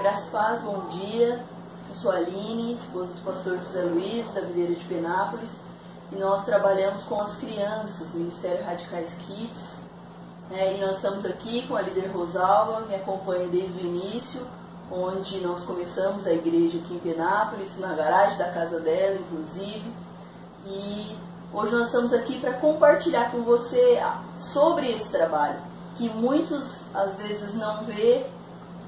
Graça e paz, bom dia. Eu sou a Aline, esposa do pastor José Luiz, da Videira de Penápolis, e nós trabalhamos com as crianças, Ministério Radicais Kids, e nós estamos aqui com a líder Rosalva, me acompanha desde o início, onde nós começamos a igreja aqui em Penápolis, na garagem da casa dela, inclusive, e hoje nós estamos aqui para compartilhar com você sobre esse trabalho, que muitos às vezes não vê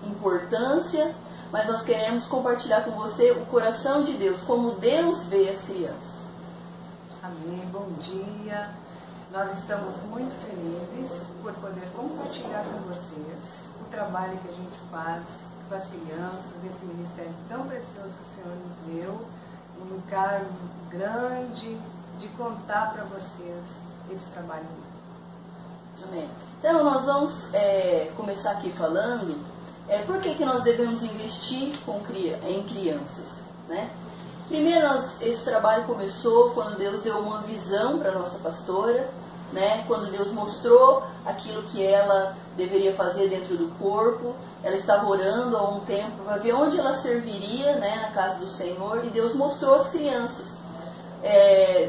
importância, mas nós queremos compartilhar com você o coração de Deus, como Deus vê as crianças. Amém, bom dia. Nós estamos muito felizes por poder compartilhar com vocês o trabalho que a gente faz com as crianças, desse ministério tão precioso que o Senhor nos deu, um encargo grande de contar para vocês esse trabalho. Amém. Então nós vamos começar aqui falando por que nós devemos investir em crianças, né? Primeiro, esse trabalho começou quando Deus deu uma visão para a nossa pastora, né? Quando Deus mostrou aquilo que ela deveria fazer dentro do corpo. Ela estava orando há um tempo para ver onde ela serviria, né, na casa do Senhor, e Deus mostrou as crianças.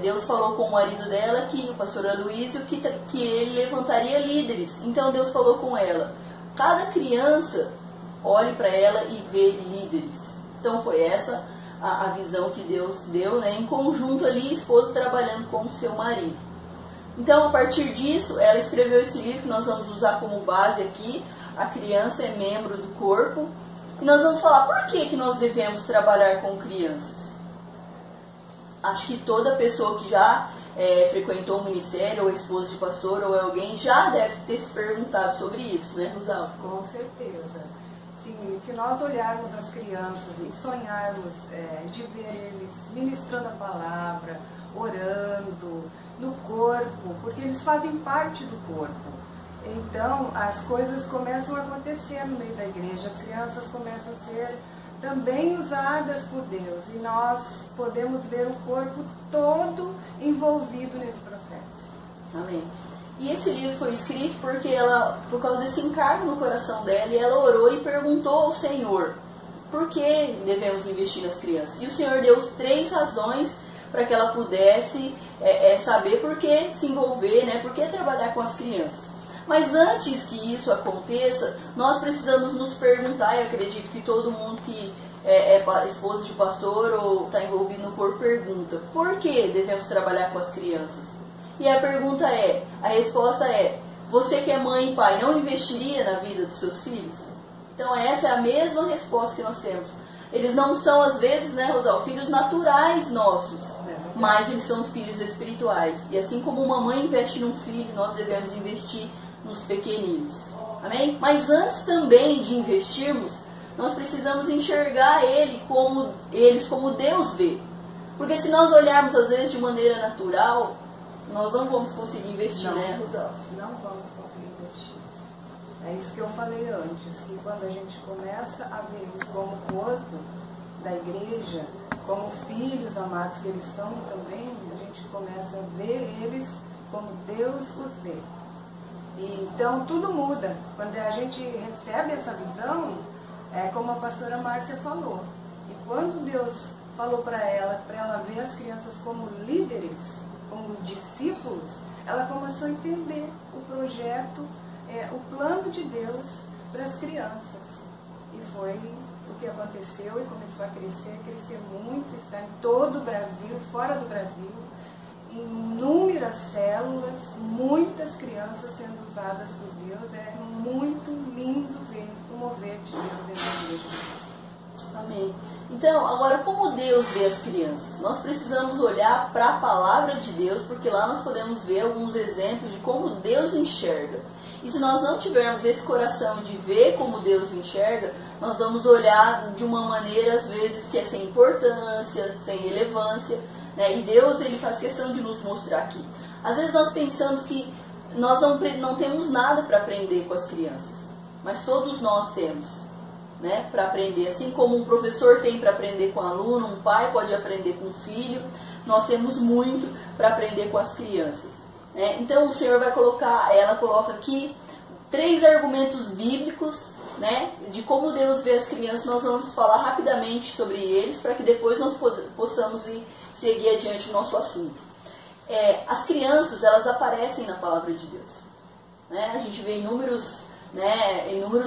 Deus falou com o marido dela, o pastor Aloysio, que ele levantaria líderes. Então Deus falou com ela: cada criança, olhe para ela e vê líderes. Então foi essa a visão que Deus deu, né, em conjunto ali, esposa trabalhando com o seu marido. Então, a partir disso, ela escreveu esse livro que nós vamos usar como base aqui. A criança é membro do corpo. E nós vamos falar por que nós devemos trabalhar com crianças. Acho que toda pessoa que já frequentou o ministério, ou é esposa de pastor, ou é alguém, já deve ter se perguntado sobre isso, né, Rosalva? Com certeza. Se nós olharmos as crianças e sonharmos de ver eles ministrando a palavra, orando, no corpo, porque eles fazem parte do corpo. Então, as coisas começam a acontecer no meio da igreja, as crianças começam a ser também usadas por Deus, e nós podemos ver o corpo todo envolvido nesse processo. Amém. E esse livro foi escrito porque ela, por causa desse encargo no coração dela, e ela orou e perguntou ao Senhor por que devemos investir nas crianças. E o Senhor deu 3 razões para que ela pudesse saber por que se envolver, né, por que trabalhar com as crianças. Mas antes que isso aconteça, nós precisamos nos perguntar, e acredito que todo mundo que é esposa de pastor ou está envolvido no corpo pergunta: por que devemos trabalhar com as crianças? E a resposta é: você que é mãe e pai, não investiria na vida dos seus filhos? Então essa é a mesma resposta que nós temos. Eles não são, às vezes, né, Rosal, filhos naturais nossos, mas eles são filhos espirituais. E assim como uma mãe investe num filho, nós devemos investir nos pequeninos. Amém? Mas antes também de investirmos, nós precisamos enxergar eles como Deus vê. Porque se nós olharmos, às vezes, de maneira natural, nós não vamos conseguir investir, né, Rosal? Não vamos conseguir investir. É isso que eu falei antes, que quando a gente começa a ver eles como corpo da igreja, como filhos amados que eles são também, a gente começa a ver eles como Deus os vê. E então tudo muda. Quando a gente recebe essa visão, como a pastora Márcia falou. E quando Deus falou para ela ver as crianças como líderes, como discípulos, ela começou a entender o projeto, o plano de Deus para as crianças. E foi o que aconteceu, e começou a crescer muito, está em todo o Brasil, fora do Brasil, inúmeras células, muitas crianças sendo usadas por Deus. É muito lindo ver o mover de Deus dentro da igreja. Amém. Então, agora, como Deus vê as crianças? Nós precisamos olhar para a palavra de Deus, porque lá nós podemos ver alguns exemplos de como Deus enxerga. E se nós não tivermos esse coração de ver como Deus enxerga, nós vamos olhar de uma maneira, às vezes, que é sem importância, sem relevância, né? E Deus, ele faz questão de nos mostrar aqui. Às vezes nós pensamos que nós não temos nada para aprender com as crianças, mas todos nós temos, né, para aprender. Assim como um professor tem para aprender com um aluno, um pai pode aprender com um filho, nós temos muito para aprender com as crianças. Então o Senhor ela coloca aqui 3 argumentos bíblicos Deus, né, de como Deus vê as crianças. Nós vamos falar rapidamente sobre eles, para que depois nós possamos seguir adiante o nosso assunto. As crianças, elas aparecem na palavra de Deus, né? A gente vê inúmeros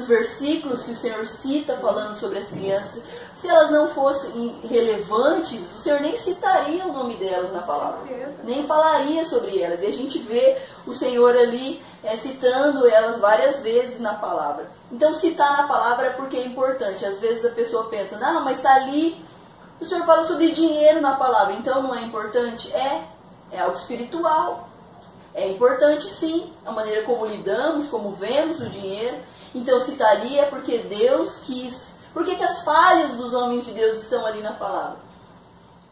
versículos que o Senhor cita falando sobre as crianças. Se elas não fossem relevantes, o Senhor nem citaria o nome delas na palavra, nem falaria sobre elas. E a gente vê o Senhor ali citando elas várias vezes na palavra. Então, citar na palavra é porque é importante. Às vezes a pessoa pensa, não, mas está ali, o Senhor fala sobre dinheiro na palavra, então não é importante? É algo espiritual. É importante sim, a maneira como lidamos, como vemos o dinheiro. Então, se está ali é porque Deus quis. Por que as falhas dos homens de Deus estão ali na palavra?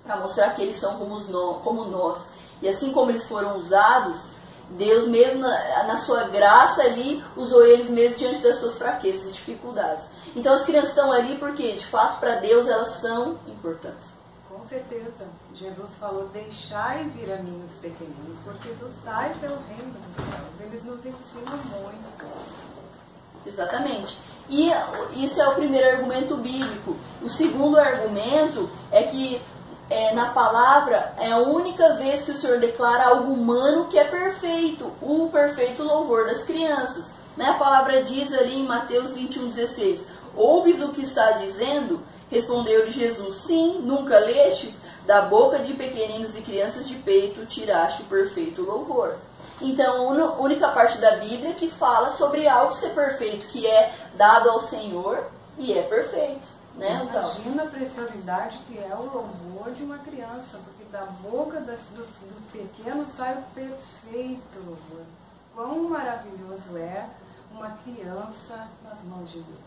Para mostrar que eles são como nós. E assim como eles foram usados, Deus mesmo, na sua graça ali, usou eles mesmo diante das suas fraquezas e dificuldades. Então, as crianças estão ali porque, de fato, para Deus elas são importantes. Com certeza. Jesus falou, deixai vir a mim os pequeninos, porque dos tais é o reino dos céus. Eles nos ensinam muito. Exatamente. E isso é o primeiro argumento bíblico. O segundo argumento é que na palavra é a única vez que o Senhor declara algo humano que é perfeito, o perfeito louvor das crianças. Né? A palavra diz ali em Mateus 21,16, ouves o que está dizendo? Respondeu-lhe Jesus, sim, nunca lestes? Da boca de pequeninos e crianças de peito tiraste o perfeito louvor. Então, a única parte da Bíblia que fala sobre algo ser perfeito, que é dado ao Senhor e é perfeito. Né, imagina a preciosidade que é o louvor de uma criança, porque da boca dos pequenos sai o perfeito louvor. Quão maravilhoso é uma criança nas mãos de Deus.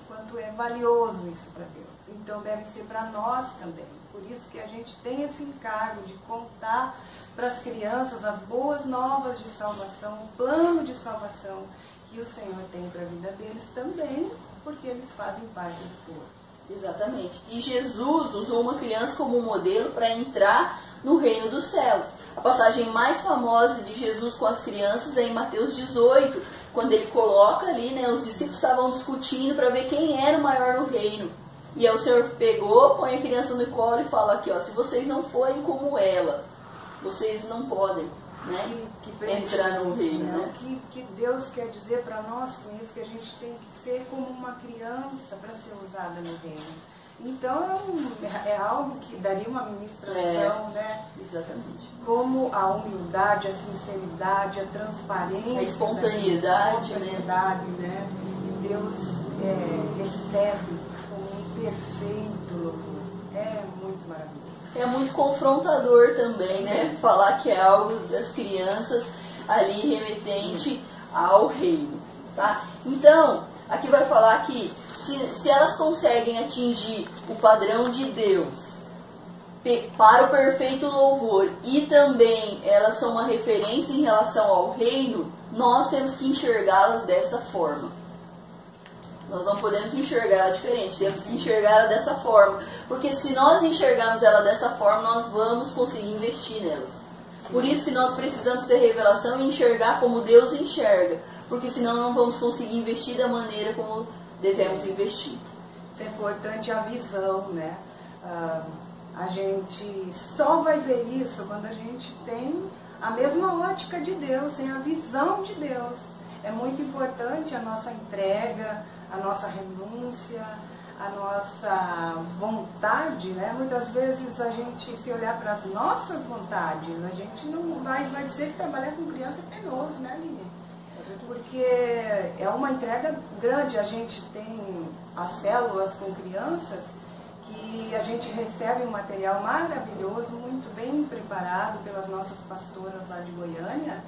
Quanto é valioso isso para Deus. Então deve ser para nós também. Por isso que a gente tem esse encargo de contar para as crianças as boas novas de salvação, o plano de salvação que o Senhor tem para a vida deles também, porque eles fazem parte do corpo. Exatamente. E Jesus usou uma criança como modelo para entrar no reino dos céus. A passagem mais famosa de Jesus com as crianças é em Mateus 18, quando ele coloca ali, né, os discípulos estavam discutindo para ver quem era o maior no reino. E aí o Senhor pegou, põe a criança no colo e fala aqui, ó, se vocês não forem como ela, vocês não podem, né, entrar no reino. Né? O que Deus quer dizer para nós com isso, que a gente tem que ser como uma criança para ser usada no reino. Então é algo que daria uma ministração, né? Exatamente. Como a humildade, a sinceridade, a transparência, a espontaneidade, né? E Deus recebe como um perfeito louvor. É muito maravilhoso. É muito confrontador também, né? Falar que é algo das crianças ali remetente ao reino, tá? Então, aqui vai falar que se elas conseguem atingir o padrão de Deus para o perfeito louvor e também elas são uma referência em relação ao reino, nós temos que enxergá-las dessa forma. Nós não podemos enxergar ela diferente, temos que enxergar ela dessa forma. Porque se nós enxergarmos ela dessa forma, nós vamos conseguir investir nelas. Por isso que nós precisamos ter revelação e enxergar como Deus enxerga. Porque senão não vamos conseguir investir da maneira como devemos investir. É importante a visão, né? A gente só vai ver isso quando a gente tem a mesma ótica de Deus, tem a visão de Deus. É muito importante a nossa entrega, a nossa renúncia, a nossa vontade, né? Muitas vezes a gente, se olhar para as nossas vontades, a gente não vai dizer que trabalhar com criança é penoso, né, Lili? Porque é uma entrega grande. A gente tem as células com crianças que a gente recebe um material maravilhoso, muito bem preparado pelas nossas pastoras lá de Goiânia.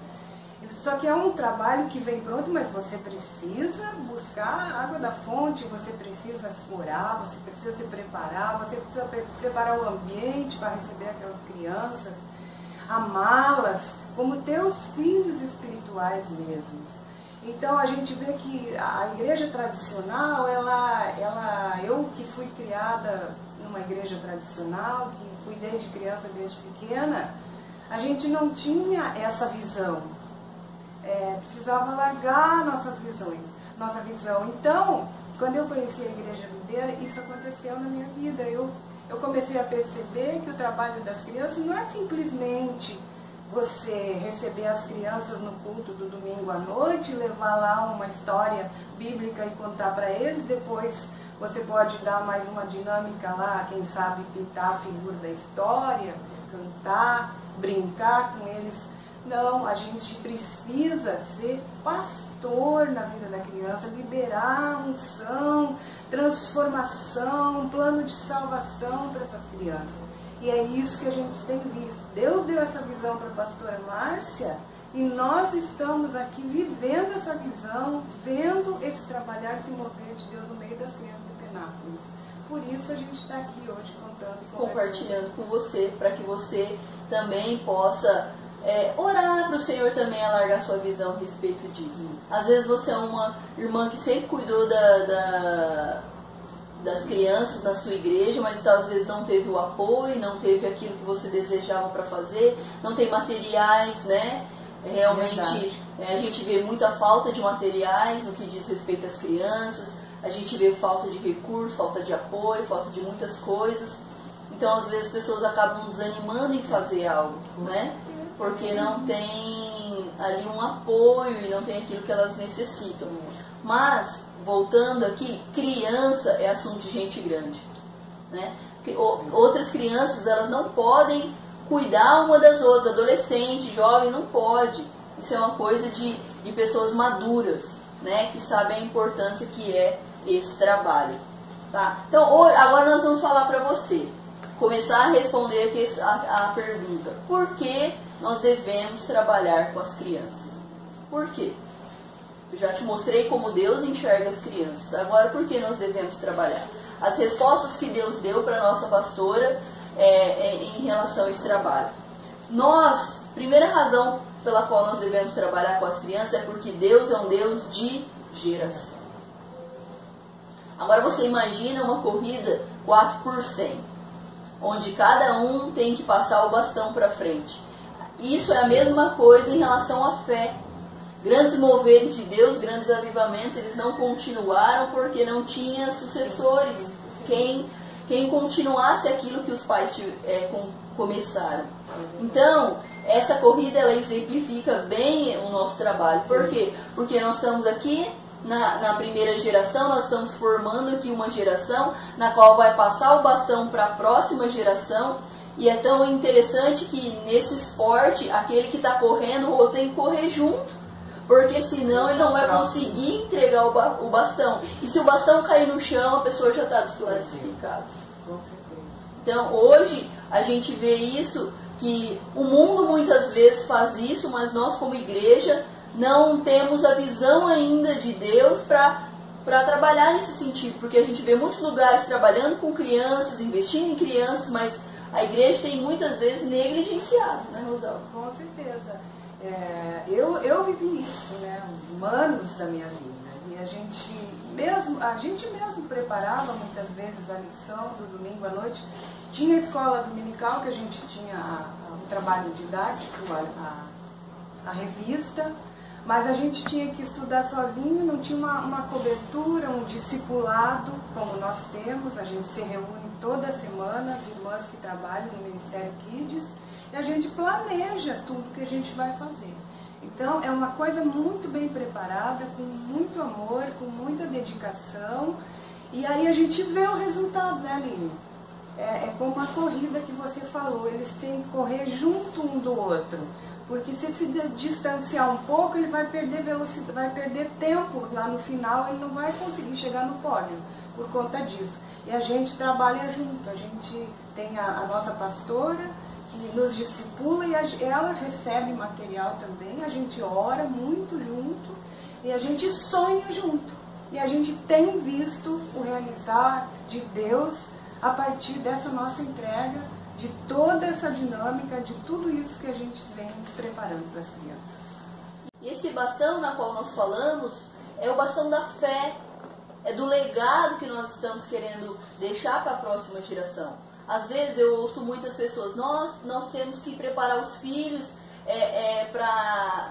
Só que é um trabalho que vem pronto, mas você precisa buscar a água da fonte, você precisa orar, você precisa se preparar, você precisa preparar o ambiente para receber aquelas crianças, amá-las como teus filhos espirituais mesmos. Então a gente vê que a igreja tradicional, eu que fui criada numa igreja tradicional, que fui desde criança, desde pequena, a gente não tinha essa visão. Precisava largar nossas visões. nossa visão. Então, quando eu conheci a Igreja Videira, isso aconteceu na minha vida. Eu comecei a perceber que o trabalho das crianças não é simplesmente você receber as crianças no culto do domingo à noite, levar lá uma história bíblica e contar para eles, depois você pode dar mais uma dinâmica lá, quem sabe pintar a figura da história, cantar, brincar com eles. Não, a gente precisa ser pastor na vida da criança, liberar unção, transformação, plano de salvação para essas crianças. E é isso que a gente tem visto. Deus deu essa visão para a pastora Márcia e nós estamos aqui vivendo essa visão, vendo esse trabalhar se mover de Deus no meio das crianças de Penápolis. Por isso a gente está aqui hoje contando, compartilhando com você, para que você também possa orar para o Senhor também alargar sua visão a respeito disso. Às vezes você é uma irmã que sempre cuidou das crianças na sua igreja, mas às vezes não teve o apoio, não teve aquilo que você desejava para fazer, não tem materiais, né? Realmente a gente vê muita falta de materiais no que diz respeito às crianças, a gente vê falta de recursos, falta de apoio, falta de muitas coisas. Então às vezes as pessoas acabam desanimando em fazer algo, né? Porque não tem ali um apoio e não tem aquilo que elas necessitam. Mas, voltando aqui, criança é assunto de gente grande, né? Outras crianças, elas não podem cuidar uma das outras, adolescente, jovem, não pode. Isso é uma coisa de pessoas maduras, né? Que sabem a importância que é esse trabalho, tá? Então, agora nós vamos falar para você, começar a responder aqui a pergunta: por que nós devemos trabalhar com as crianças? Por quê? Eu já te mostrei como Deus enxerga as crianças. Agora, por que nós devemos trabalhar? As respostas que Deus deu para a nossa pastora em relação a esse trabalho. Primeira razão pela qual nós devemos trabalhar com as crianças é porque Deus é um Deus de geração. Agora você imagina uma corrida 4x100, onde cada um tem que passar o bastão para frente. Isso é a mesma coisa em relação à fé. Grandes moveres de Deus, grandes avivamentos, eles não continuaram porque não tinha sucessores. Quem continuasse aquilo que os pais começaram. Então, essa corrida, ela exemplifica bem o nosso trabalho. Por quê? Porque nós estamos aqui na primeira geração, nós estamos formando aqui uma geração na qual vai passar o bastão para a próxima geração. E é tão interessante que nesse esporte, aquele que está correndo, o outro tem que correr junto. Porque senão ele não vai conseguir entregar o bastão. E se o bastão cair no chão, a pessoa já está desclassificada. Então hoje a gente vê isso, que o mundo muitas vezes faz isso, mas nós como igreja não temos a visão ainda de Deus para trabalhar nesse sentido. Porque a gente vê muitos lugares trabalhando com crianças, investindo em crianças, mas a igreja tem muitas vezes negligenciado, né, Rosalba? Com certeza. Eu vivi isso, né, anos da minha vida, e a gente mesmo preparava muitas vezes a lição do domingo à noite. Tinha a escola dominical, que a gente tinha um trabalho didático, a revista, mas a gente tinha que estudar sozinho, não tinha uma cobertura, um discipulado como nós temos. A gente se reúne toda semana, as irmãs que trabalham no Ministério Kids, e a gente planeja tudo que a gente vai fazer. Então, é uma coisa muito bem preparada, com muito amor, com muita dedicação, e aí a gente vê o resultado, né, Aline? É como a corrida que você falou, eles têm que correr junto um do outro, porque se distanciar um pouco, ele vai perder velocidade, vai perder tempo lá no final, ele não vai conseguir chegar no pódio por conta disso. E a gente trabalha junto, a gente tem a nossa pastora, que nos discipula, e ela recebe material também, a gente ora muito junto e a gente sonha junto. E a gente tem visto o realizar de Deus a partir dessa nossa entrega, de toda essa dinâmica, de tudo isso que a gente vem preparando para as crianças. E esse bastão na qual nós falamos é o bastão da fé, é do legado que nós estamos querendo deixar para a próxima geração. Às vezes eu ouço muitas pessoas: nós temos que preparar os filhos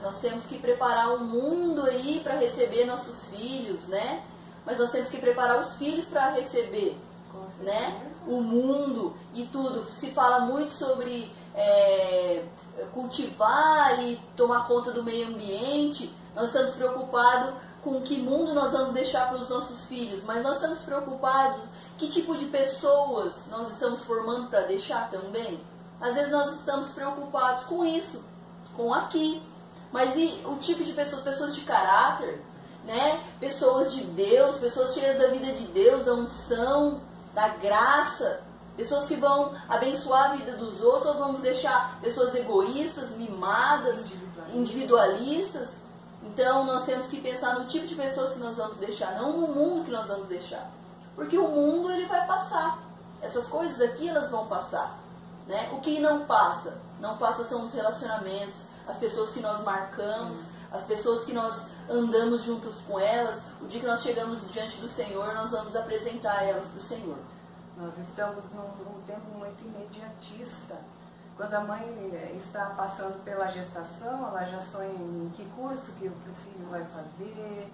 nós temos que preparar o mundo aí para receber nossos filhos, né? Mas nós temos que preparar os filhos para receber, né? O mundo e tudo. Se fala muito sobre cultivar e tomar conta do meio ambiente. Nós estamos preocupados com que mundo nós vamos deixar para os nossos filhos, mas nós estamos preocupados que tipo de pessoas nós estamos formando para deixar também. Às vezes nós estamos preocupados com isso, com aqui, mas e o tipo de pessoas? Pessoas de caráter, né? Pessoas de Deus, pessoas cheias da vida de Deus, da unção, da graça, pessoas que vão abençoar a vida dos outros, ou vamos deixar pessoas egoístas, mimadas, individualistas. Então nós temos que pensar no tipo de pessoas que nós vamos deixar, não no mundo que nós vamos deixar. Porque o mundo ele vai passar. Essas coisas aqui elas vão passar, né? O que não passa? Não passa são os relacionamentos, as pessoas que nós marcamos, as pessoas que nós andamos juntos com elas. O dia que nós chegamos diante do Senhor, nós vamos apresentar elas para o Senhor. Nós estamos num tempo muito imediatista. Quando a mãe está passando pela gestação, ela já sonha em que curso que o filho vai fazer.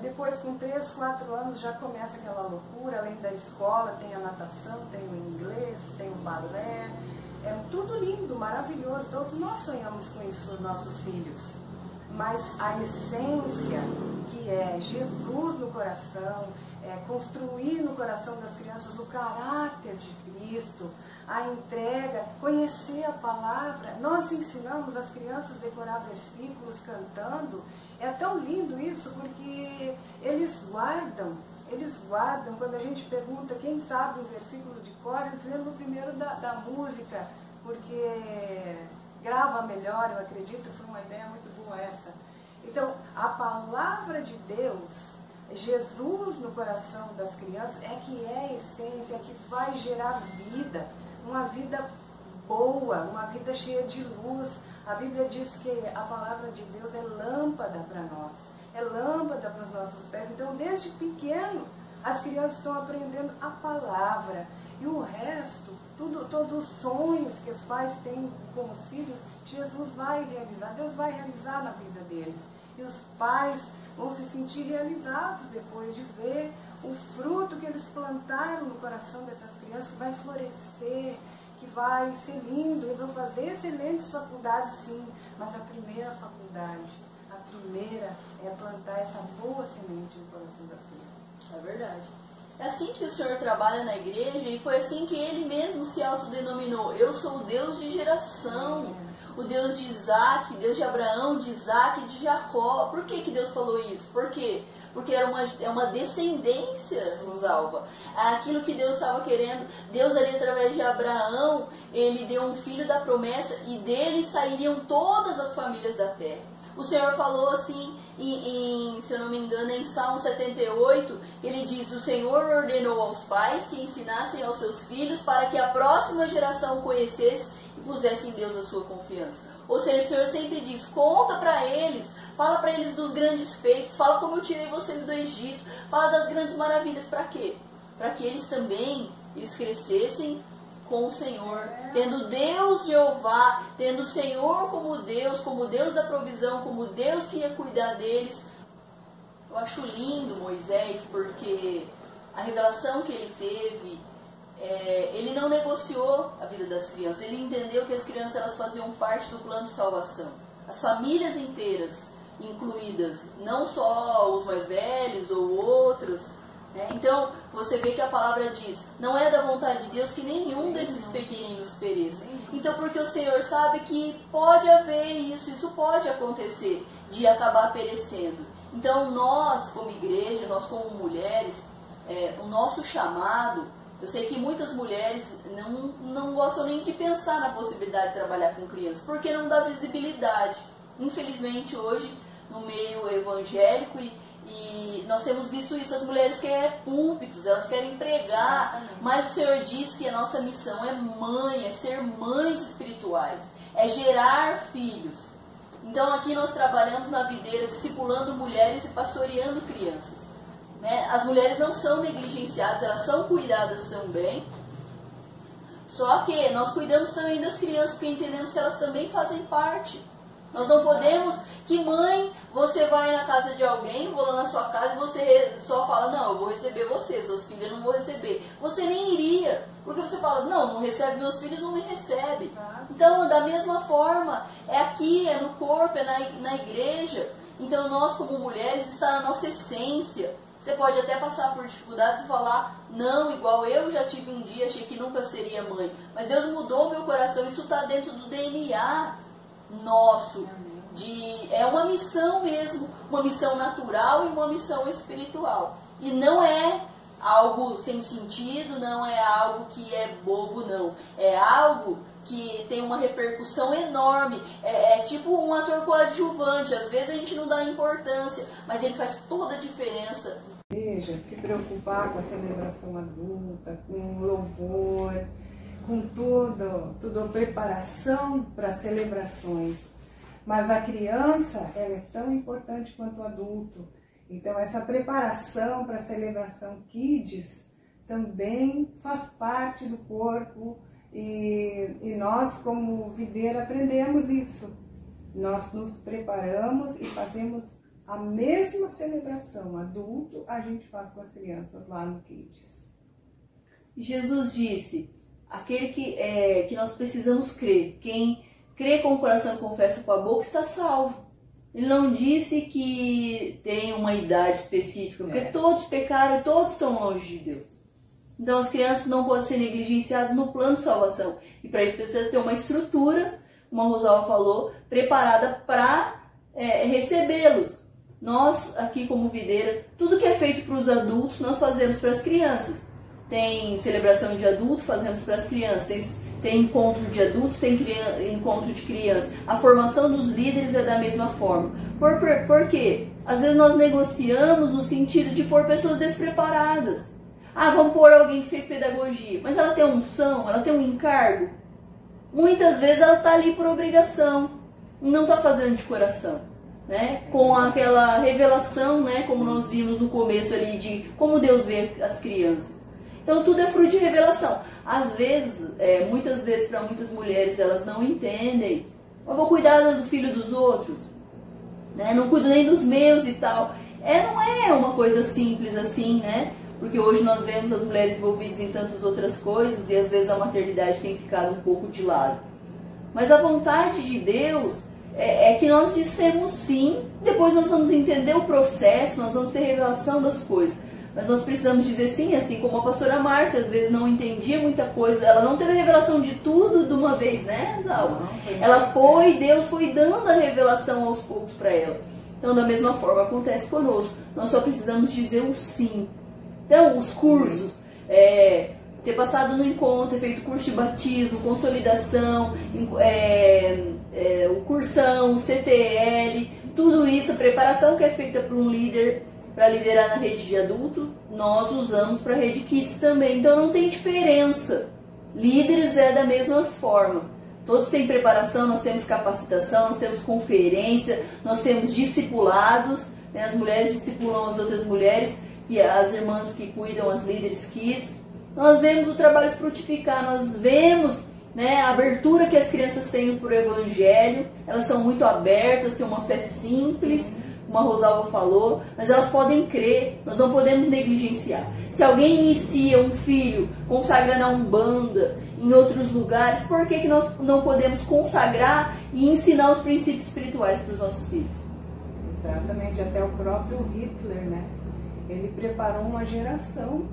Depois, com 3, 4 anos, já começa aquela loucura. Além da escola, tem a natação, tem o inglês, tem o balé. É tudo lindo, maravilhoso. Todos nós sonhamos com isso nos nossos filhos. Mas a essência, que é Jesus no coração, construir no coração das crianças o caráter de Cristo, a entrega, conhecer a palavra. Nós ensinamos as crianças a decorar versículos cantando. É tão lindo isso, porque eles guardam. Quando a gente pergunta quem sabe o versículo de cor, eles lembram primeiro da música, porque grava melhor, eu acredito. Foi uma ideia muito boa essa. Então, a palavra de Deus, Jesus no coração das crianças, é que é a essência, é que vai gerar vida, uma vida boa, uma vida cheia de luz. A Bíblia diz que a palavra de Deus é lâmpada para nós, é lâmpada para os nossos pés. Então, desde pequeno, as crianças estão aprendendo a palavra. E o resto, todos os sonhos que os pais têm com os filhos, Jesus vai realizar, Deus vai realizar na vida deles. E os pais vão se sentir realizados depois de ver o fruto que eles plantaram no coração dessas crianças, que vai florescer, que vai ser lindo. Eles vão fazer excelentes faculdades, sim, mas a primeira faculdade, a primeira é plantar essa boa semente no coração das crianças. É verdade. É assim que o Senhor trabalha na igreja, e foi assim que Ele mesmo se autodenominou. Eu sou o Deus de geração, o Deus de Isaac, Deus de Abraão, de Isaac e de Jacó. Por que Deus falou isso? Por quê? Porque é uma descendência, Rosalva. Aquilo que Deus estava querendo. Deus ali, através de Abraão, Ele deu um filho da promessa, e dele sairiam todas as famílias da terra. O Senhor falou assim, se eu não me engano, em Salmo 78, Ele diz: o Senhor ordenou aos pais que ensinassem aos seus filhos para que a próxima geração conhecesse e pusesse em Deus a sua confiança. Ou seja, o Senhor sempre diz: conta para eles, fala para eles dos grandes feitos, fala como eu tirei vocês do Egito, fala das grandes maravilhas. Para quê? Para que eles também crescessem com o Senhor, tendo Deus Jeová, tendo o Senhor como Deus da provisão, como Deus que ia cuidar deles. Eu acho lindo Moisés, porque a revelação que ele teve, ele não negociou a vida das crianças. Ele entendeu que as crianças elas faziam parte do plano de salvação, as famílias inteiras incluídas, não só os mais velhos ou outros. Então, você vê que a palavra diz: não é da vontade de Deus que nenhum desses pequeninos pereça. Então, porque o Senhor sabe que pode haver isso pode acontecer, de acabar perecendo. Então, nós como igreja, nós como mulheres, o nosso chamado, eu sei que muitas mulheres não gostam nem de pensar na possibilidade de trabalhar com crianças, porque não dá visibilidade. Infelizmente, hoje, no meio evangélico, e nós temos visto isso, as mulheres querem púlpitos, elas querem pregar, mas o Senhor diz que a nossa missão é ser mães espirituais, é gerar filhos. Então aqui nós trabalhamos na videira, discipulando mulheres e pastoreando crianças. As mulheres não são negligenciadas, elas são cuidadas também. Só que nós cuidamos também das crianças, porque entendemos que elas também fazem parte. Nós não podemos, que mãe, você vai na casa de alguém, vou lá na sua casa e você só fala, não, eu vou receber você, suas filhas não vou receber. Você nem iria, porque você fala, não recebe meus filhos, não me recebe. Então, da mesma forma, é aqui, é no corpo, é na igreja. Então, nós como mulheres, está na nossa essência. Você pode até passar por dificuldades e falar, não, igual eu já tive um dia, achei que nunca seria mãe. Mas Deus mudou meu coração, isso está dentro do DNA nosso. É uma missão mesmo, uma missão natural e uma missão espiritual. E não é algo sem sentido, não é algo que é bobo, não. É algo que tem uma repercussão enorme. É tipo um ator coadjuvante, às vezes a gente não dá importância, mas ele faz toda a diferença. Veja, se preocupar com a celebração adulta, com o louvor, com toda a preparação para as celebrações. Mas a criança, ela é tão importante quanto o adulto. Então, essa preparação para a celebração Kids também faz parte do corpo e nós, como videira, aprendemos isso. Nós nos preparamos e fazemos a mesma celebração adulto a gente faz com as crianças lá no Kids. Jesus disse, aquele que nós precisamos crer, quem crê com o coração e confessa com a boca está salvo. Ele não disse que tem uma idade específica, porque todos pecaram e todos estão longe de Deus. Então as crianças não podem ser negligenciadas no plano de salvação. E para isso precisa ter uma estrutura, como a Rosalva falou, preparada para recebê-los. Nós, aqui como videira, tudo que é feito para os adultos, nós fazemos para as crianças. Tem celebração de adulto, fazemos para as crianças. Tem encontro de adultos, tem encontro de crianças. A formação dos líderes é da mesma forma. Por quê? Às vezes nós negociamos no sentido de pôr pessoas despreparadas. Vamos pôr alguém que fez pedagogia, mas ela tem unção, ela tem um encargo. Muitas vezes ela está ali por obrigação, não está fazendo de coração, né? Com aquela revelação, né? Como nós vimos no começo ali, de como Deus vê as crianças. Então tudo é fruto de revelação. Às vezes, muitas vezes para muitas mulheres, elas não entendem. Eu vou cuidar do filho dos outros, né? Não cuido nem dos meus e tal. Não é uma coisa simples assim, né? Porque hoje nós vemos as mulheres envolvidas em tantas outras coisas e às vezes a maternidade tem ficado um pouco de lado. Mas a vontade de Deus é que nós dissemos sim, depois nós vamos entender o processo, nós vamos ter revelação das coisas. Mas nós precisamos dizer sim, assim como a pastora Márcia às vezes não entendia muita coisa, ela não teve a revelação de tudo de uma vez, né, Zalma? Deus foi dando a revelação aos poucos para ela. Então, da mesma forma, acontece conosco. Nós só precisamos dizer o sim. Então, os cursos, ter passado no encontro, ter feito curso de batismo, consolidação, o cursão, o CTL, tudo isso, a preparação que é feita por um líder para liderar na rede de adulto, nós usamos para a rede Kids também. Então não tem diferença. Líderes é da mesma forma. Todos têm preparação, nós temos capacitação, nós temos conferência, nós temos discipulados, né? As mulheres discipulam as outras mulheres, as irmãs que cuidam, as líderes Kids. Nós vemos o trabalho frutificar, nós vemos, né, a abertura que as crianças têm para o Evangelho. Elas são muito abertas, têm uma fé simples, como a Rosalva falou, mas elas podem crer, nós não podemos negligenciar. Se alguém inicia um filho consagrando a Umbanda em outros lugares, por que nós não podemos consagrar e ensinar os princípios espirituais para os nossos filhos? Exatamente, até o próprio Hitler, né? Ele preparou uma geração,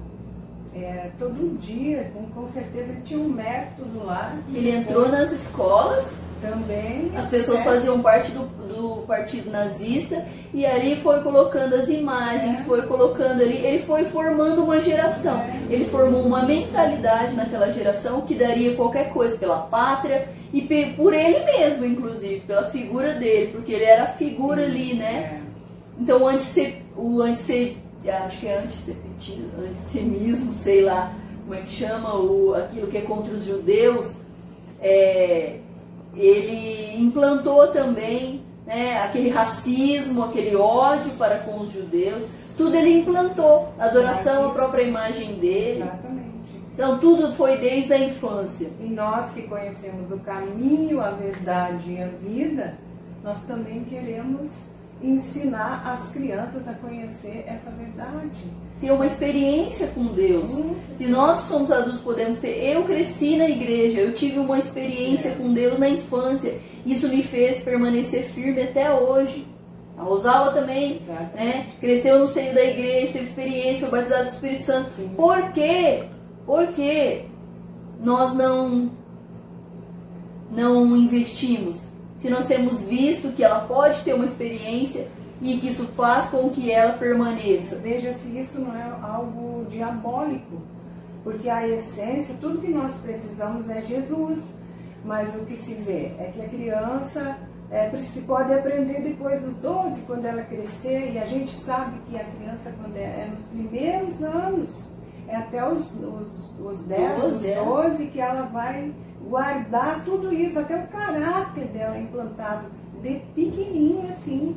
todo dia, com certeza ele tinha um método lá. Ele entrou nas escolas. Também. As pessoas faziam parte do partido nazista e ali foi colocando as imagens, foi colocando ali, ele foi formando uma geração. Ele formou uma mentalidade naquela geração que daria qualquer coisa pela pátria e por ele mesmo, inclusive, pela figura dele, porque ele era a figura ali, né? Então acho que é antissemismo, sei lá como é que chama, aquilo que é contra os judeus, ele implantou também, né, aquele racismo, aquele ódio para com os judeus, tudo ele implantou, adoração à própria imagem dele. Exatamente. Então tudo foi desde a infância. E nós que conhecemos o caminho, a verdade e a vida, nós também queremos ensinar as crianças a conhecer essa verdade. Ter uma experiência com Deus. Se nós que somos adultos podemos ter... Eu cresci na igreja, eu tive uma experiência com Deus na infância. Isso me fez permanecer firme até hoje. A Rosalba também, né, cresceu no seio da igreja, teve experiência, foi batizada do Espírito Santo. Sim. Por quê? Porque nós não investimos. Se nós temos visto que ela pode ter uma experiência e que isso faz com que ela permaneça. Veja se isso não é algo diabólico, porque a essência, tudo que nós precisamos é Jesus, mas o que se vê é que a criança se pode aprender depois dos 12, quando ela crescer, e a gente sabe que a criança, quando é nos primeiros anos, é até os 10, os 12, que ela vai guardar tudo isso, até o caráter dela implantado de pequenininha assim.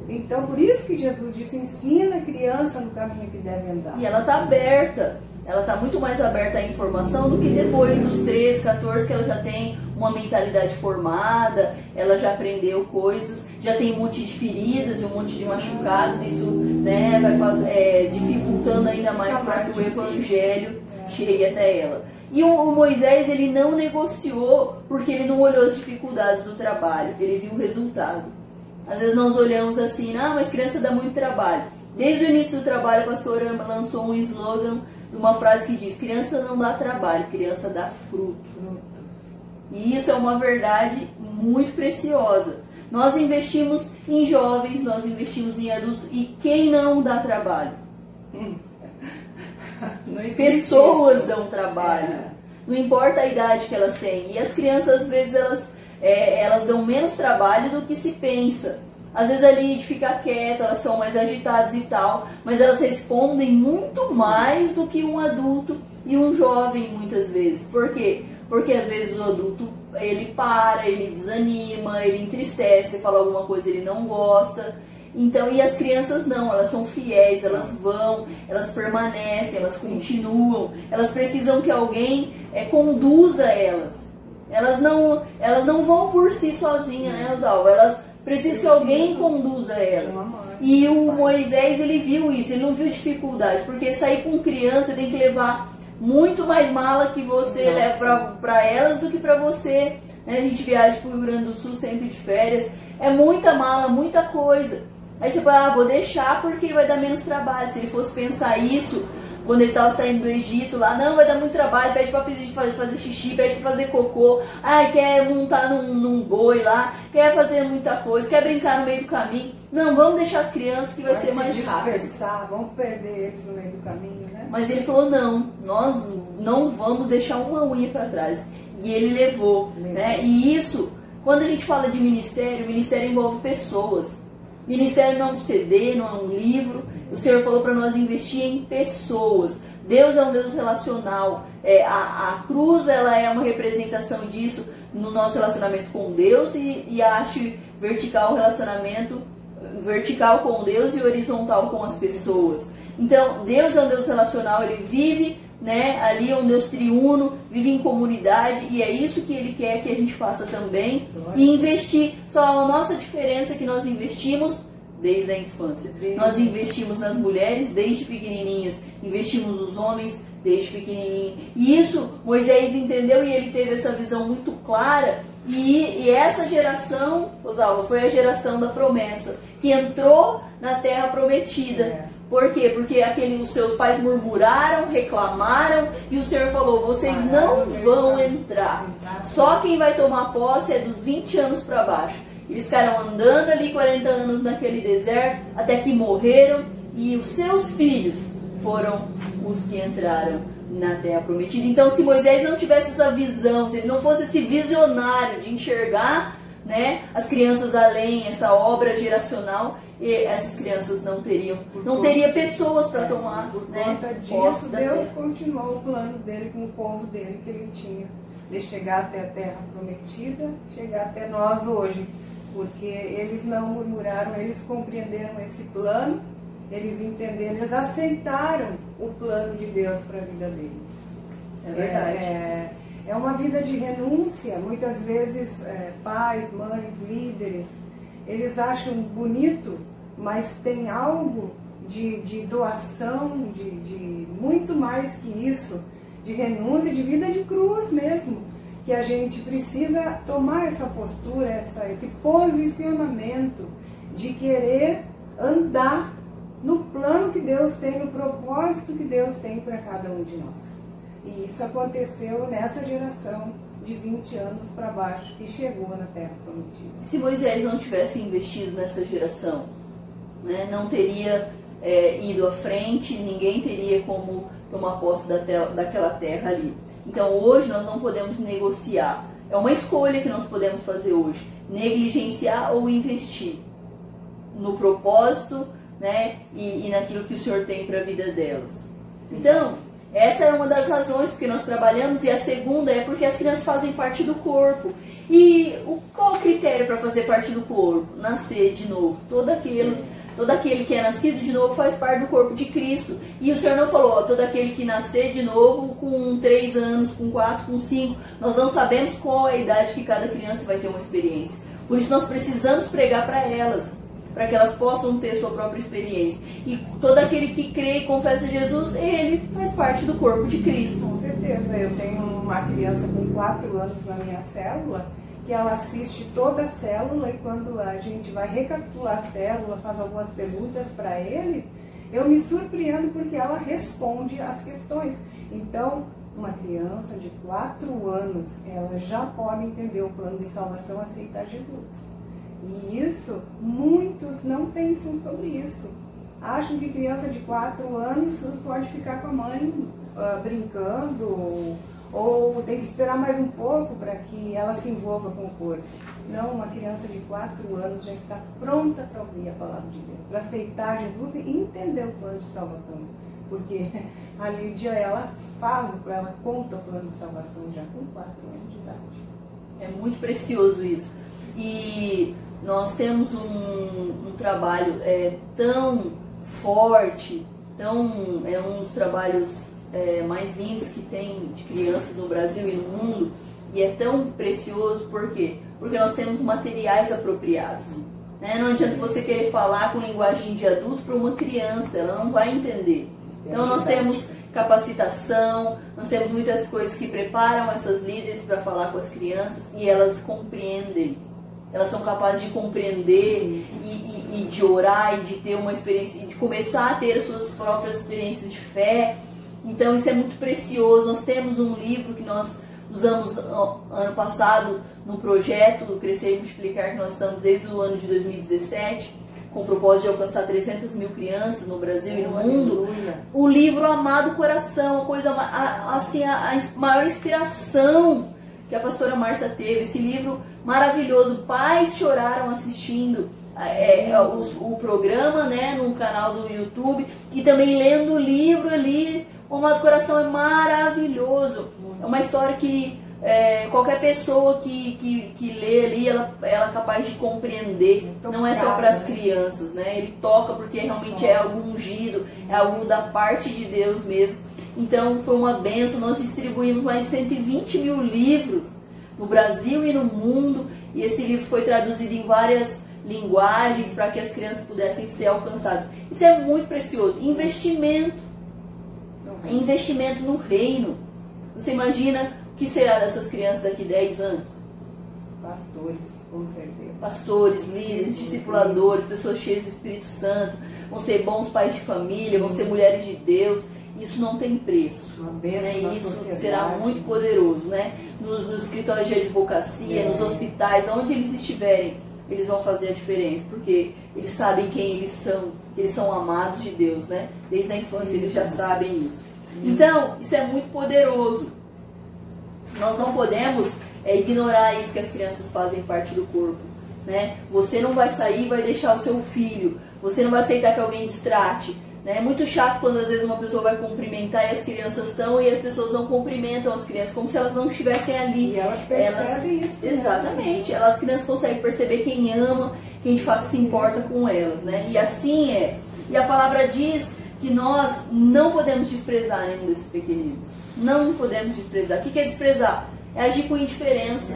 Então, por isso que Jesus disse, ensina a criança no caminho que deve andar. E ela está aberta, ela está muito mais aberta à informação do que depois dos 13, 14, que ela já tem uma mentalidade formada, ela já aprendeu coisas, já tem um monte de feridas e um monte de machucados, isso, né, vai dificultando ainda mais para que o evangelho chegue até ela. E o Moisés, ele não negociou porque ele não olhou as dificuldades do trabalho, ele viu o resultado. Às vezes nós olhamos assim, mas criança dá muito trabalho. Desde o início do trabalho, a pastora lançou um slogan, uma frase que diz, criança não dá trabalho, criança dá frutos. E isso é uma verdade muito preciosa. Nós investimos em jovens, nós investimos em adultos, e quem não dá trabalho? Pessoas dão trabalho. Não importa a idade que elas têm. E as crianças, às vezes, elas dão menos trabalho do que se pensa. Às vezes ali de ficar quieta, elas são mais agitadas e tal, mas elas respondem muito mais do que um adulto e um jovem muitas vezes. Por quê? Porque às vezes o adulto, ele para, ele desanima, ele entristece, fala alguma coisa ele não gosta. Então, e as crianças não, elas são fiéis, elas vão, elas permanecem, elas continuam, elas precisam que alguém conduza elas. Elas não vão por si sozinhas, né, Rosalba? Elas precisam que alguém conduza elas. E o Moisés, ele viu isso, ele não viu dificuldade, porque sair com criança tem que levar muito mais mala que você leva para elas do que para você. Né? A gente viaja para o Rio Grande do Sul sempre de férias, é muita mala, muita coisa. Aí você fala, vou deixar porque vai dar menos trabalho. Se ele fosse pensar isso, quando ele estava saindo do Egito lá, não, vai dar muito trabalho, pede para fazer xixi, pede para fazer cocô, quer montar num boi lá, quer fazer muita coisa, quer brincar no meio do caminho. Não, vamos deixar as crianças que vai ser mais rápido. Vamos perder eles no meio do caminho, né? Mas ele falou, não, nós não vamos deixar uma unha para trás. E ele levou, né? E isso, quando a gente fala de ministério, o ministério envolve pessoas. Ministério não é um CD, não é um livro. O Senhor falou para nós investir em pessoas. Deus é um Deus relacional. A cruz, ela é uma representação disso no nosso relacionamento com Deus e a haste vertical, o relacionamento vertical com Deus e horizontal com as pessoas. Então, Deus é um Deus relacional, Ele vive, né, ali é um Deus triuno, vive em comunidade, e é isso que Ele quer que a gente faça também. E investir, só a nossa diferença é que nós investimos desde a infância. Nós investimos nas mulheres desde pequenininhas, investimos nos homens desde pequenininho. E isso Moisés entendeu e ele teve essa visão muito clara. E essa geração, Rosalba, foi a geração da promessa, que entrou na terra prometida. Por quê? Porque os seus pais murmuraram, reclamaram, e o Senhor falou, vocês não vão entrar. Só quem vai tomar posse é dos 20 anos para baixo. Eles ficaram andando ali 40 anos naquele deserto, até que morreram, e os seus filhos foram os que entraram na terra prometida. Então, se Moisés não tivesse essa visão, se ele não fosse esse visionário de enxergar, né, as crianças além, essa obra geracional, essas crianças não teria pessoas para tomar, por né, conta disso, Deus continuou o plano dele com o povo dele que ele tinha, de chegar até a terra prometida, chegar até nós hoje, porque eles não murmuraram, eles compreenderam esse plano, eles entenderam, eles aceitaram o plano de Deus para a vida deles. É verdade. É uma vida de renúncia. Muitas vezes pais, mães, líderes, eles acham bonito, mas tem algo de doação, de muito mais que isso, de renúncia, de vida de cruz mesmo, que a gente precisa tomar essa postura, esse posicionamento de querer andar no plano que Deus tem, no propósito que Deus tem para cada um de nós. E isso aconteceu nessa geração de 20 anos para baixo, que chegou na Terra Prometida. Se Moisés não tivesse investido nessa geração, né, não teria ido à frente, ninguém teria como tomar posse daquela terra ali. Então hoje nós não podemos negociar. É uma escolha que nós podemos fazer hoje. Negligenciar ou investir no propósito, né, e naquilo que o Senhor tem para a vida delas. Então, essa é uma das razões porque nós trabalhamos, e a segunda é porque as crianças fazem parte do corpo. E qual o critério para fazer parte do corpo? Nascer de novo. Todo aquele que é nascido de novo faz parte do corpo de Cristo. E o Senhor não falou, todo aquele que nascer de novo com 3 anos, com 4, com 5. Nós não sabemos qual é a idade que cada criança vai ter uma experiência. Por isso nós precisamos pregar para elas, para que elas possam ter sua própria experiência. E todo aquele que crê e confessa Jesus, ele faz parte do corpo de Cristo. Com certeza. Eu tenho uma criança com 4 anos na minha célula, que ela assiste toda a célula, e quando a gente vai recapitular a célula, faz algumas perguntas para eles, eu me surpreendo porque ela responde as questões. Então, uma criança de 4 anos, ela já pode entender o plano de salvação, aceitar Jesus. E isso, muitos não pensam sobre isso. Acham que criança de 4 anos pode ficar com a mãe brincando, ou tem que esperar mais um pouco para que ela se envolva com o corpo. Não, uma criança de 4 anos já está pronta para ouvir a palavra de Deus, para aceitar Jesus e entender o plano de salvação. Porque a Lídia, ela conta o plano de salvação já com 4 anos de idade. É muito precioso isso. E nós temos um trabalho tão forte, um dos trabalhos mais lindos que tem de crianças no Brasil e no mundo, e é tão precioso. Por quê? Porque nós temos materiais apropriados, né? Não adianta você querer falar com linguagem de adulto para uma criança, ela não vai entender. Então nós temos capacitação, nós temos muitas coisas que preparam essas líderes para falar com as crianças, e elas compreendem. Elas são capazes de compreender e de orar, e de ter uma experiência, de começar a ter as suas próprias experiências de fé. Então isso é muito precioso. Nós temos um livro que nós usamos ano passado no projeto do Crescer e Multiplicar, que nós estamos desde o ano de 2017, com o propósito de alcançar 300 mil crianças no Brasil e no mundo. O livro Amado Coração, a coisa assim, a maior inspiração que a pastora Márcia teve. Esse livro maravilhoso, pais choraram assistindo o programa, né, no canal do YouTube, e também lendo o livro ali. O Amado Coração é maravilhoso. É uma história que qualquer pessoa que lê ali, ela é capaz de compreender. Não é só para as crianças, né? Ele toca porque realmente é algo ungido, é algo da parte de Deus mesmo. Então foi uma bênção. Nós distribuímos mais de 120 mil livros no Brasil e no mundo, e esse livro foi traduzido em várias linguagens para que as crianças pudessem ser alcançadas. Isso é muito precioso. Investimento no reino. Você imagina o que será dessas crianças daqui 10 anos? Pastores, com certeza. Pastores, líderes, discipuladores, pessoas cheias do Espírito Santo, vão ser bons pais de família, vão ser mulheres de Deus. Isso não tem preço, né? Isso será muito poderoso, né? Nos escritórios de advocacia, nos hospitais, onde eles estiverem, eles vão fazer a diferença, porque eles sabem quem eles são, que eles são amados de Deus, né? Desde a infância eles já sabem isso. Então, isso é muito poderoso. Nós não podemos ignorar isso, que as crianças fazem parte do corpo, né? Você não vai sair e vai deixar o seu filho, você não vai aceitar que alguém destrate. É muito chato quando às vezes uma pessoa vai cumprimentar e as crianças estão, e as pessoas não cumprimentam as crianças como se elas não estivessem ali. E elas percebem isso. Exatamente. As crianças conseguem perceber quem ama, quem de fato se importa com elas, né? E assim é. E a palavra diz que nós não podemos desprezar nenhum desses pequeninos. Não podemos desprezar. O que é desprezar? É agir com indiferença.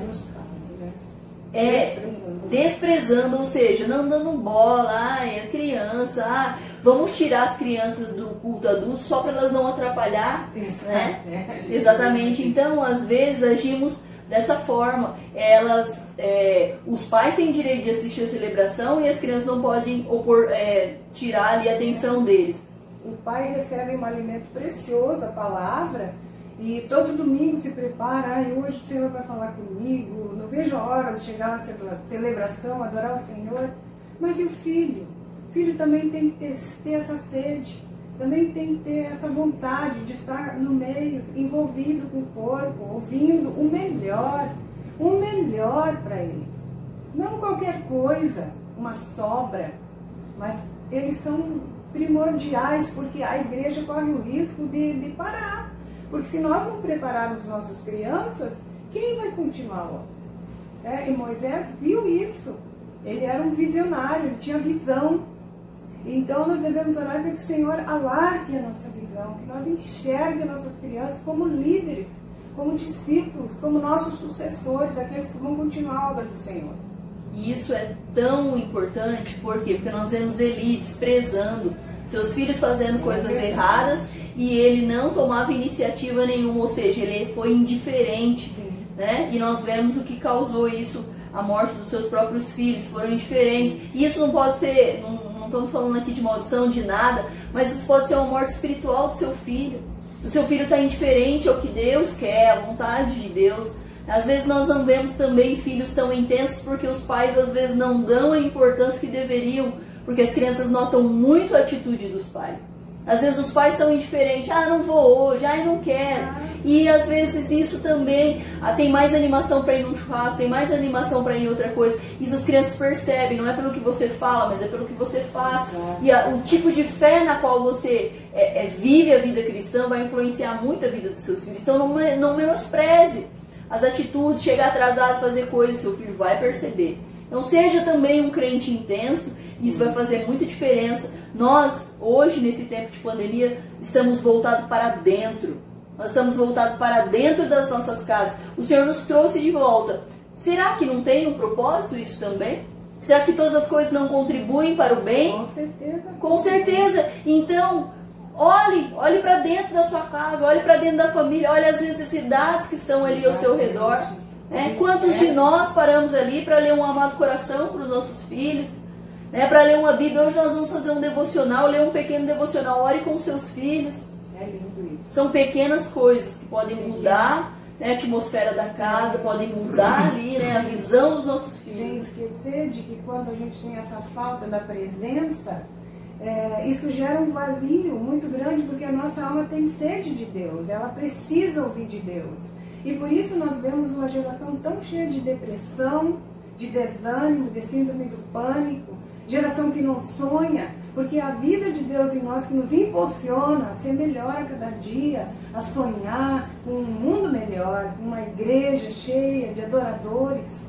Desprezando, ou seja, não dando bola, é criança, vamos tirar as crianças do culto adulto só para elas não atrapalhar, né? Exatamente. Então, às vezes, agimos dessa forma. Os pais têm direito de assistir a celebração e as crianças não podem tirar ali a atenção deles. O pai recebe um alimento precioso, a palavra, e todo domingo se prepara, hoje o Senhor vai falar comigo, não vejo a hora de chegar na celebração, adorar o Senhor. Mas e o filho? O filho também tem que ter essa sede, também tem que ter essa vontade de estar no meio, envolvido com o corpo, ouvindo o melhor para ele. Não qualquer coisa, uma sobra, mas eles são primordiais, porque a igreja corre o risco de parar. Porque se nós não prepararmos nossas crianças, quem vai continuar? E Moisés viu isso. Ele era um visionário, ele tinha visão. Então nós devemos orar para que o Senhor alargue a nossa visão, que nós enxerguemos nossas crianças como líderes, como discípulos, como nossos sucessores, aqueles que vão continuar a obra do Senhor. E isso é tão importante, por quê? Porque nós vemos Eli desprezando seus filhos fazendo coisas erradas e ele não tomava iniciativa nenhuma, ou seja, ele foi indiferente, né? E nós vemos o que causou isso, a morte dos seus próprios filhos, foram indiferentes. E isso não pode ser, não estamos falando aqui de maldição, de nada, mas isso pode ser uma morte espiritual do seu filho. O seu filho está indiferente ao que Deus quer, à vontade de Deus. Às vezes nós não vemos também filhos tão intensos porque os pais às vezes não dão a importância que deveriam, porque as crianças notam muito a atitude dos pais. Às vezes os pais são indiferentes, não vou hoje, não quero. E às vezes isso também, tem mais animação para ir num churrasco, tem mais animação para ir em outra coisa. Isso as crianças percebem, não é pelo que você fala, mas é pelo que você faz. E o tipo de fé na qual você vive a vida cristã vai influenciar muito a vida dos seus filhos. Então não menospreze as atitudes, chegar atrasado, fazer coisas, seu filho vai perceber. Então seja também um crente intenso, isso vai fazer muita diferença. Nós, hoje, nesse tempo de pandemia, estamos voltados para dentro. Nós estamos voltados para dentro das nossas casas. O Senhor nos trouxe de volta. Será que não tem um propósito isso também? Será que todas as coisas não contribuem para o bem? Com certeza. Com certeza. Então, olhe para dentro da sua casa, olhe para dentro da família, olhe as necessidades que estão ali ao seu redor. Quantos de nós paramos ali para ler um amado coração para os nossos filhos? Para ler uma Bíblia? Hoje nós vamos fazer um devocional, ler um pequeno devocional, ore com os seus filhos. É lindo isso. São pequenas coisas que podem mudar a atmosfera da casa, podem mudar ali a visão dos nossos filhos. Sem esquecer de que quando a gente tem essa falta da presença, isso gera um vazio muito grande, porque a nossa alma tem sede de Deus, ela precisa ouvir de Deus. E por isso nós vemos uma geração tão cheia de depressão, de desânimo, de síndrome do pânico, geração que não sonha, porque a vida de Deus em nós que nos impulsiona a ser melhor a cada dia, a sonhar com um mundo melhor, uma igreja cheia de adoradores.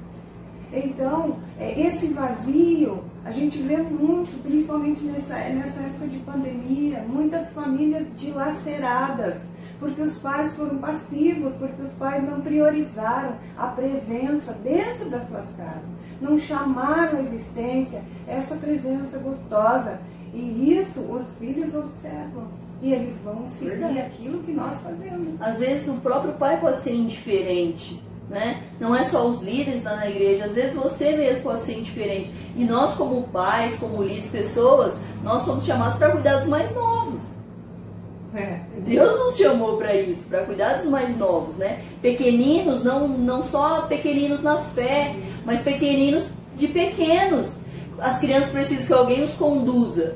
Então, esse vazio a gente vê muito, principalmente nessa época de pandemia, muitas famílias dilaceradas, porque os pais foram passivos, porque os pais não priorizaram a presença dentro das suas casas, não chamaram a existência essa presença gostosa. E isso os filhos observam e eles vão seguir aquilo que nós fazemos. Às vezes o próprio pai pode ser indiferente, né? Não é só os líderes lá na igreja, às vezes você mesmo pode ser indiferente. E nós como pais, como líderes, pessoas, nós somos chamados para cuidar dos mais novos. Deus nos chamou para isso, para cuidar dos mais novos, né? Pequeninos, não só pequeninos na fé, mas pequeninos de pequenos. As crianças precisam que alguém os conduza.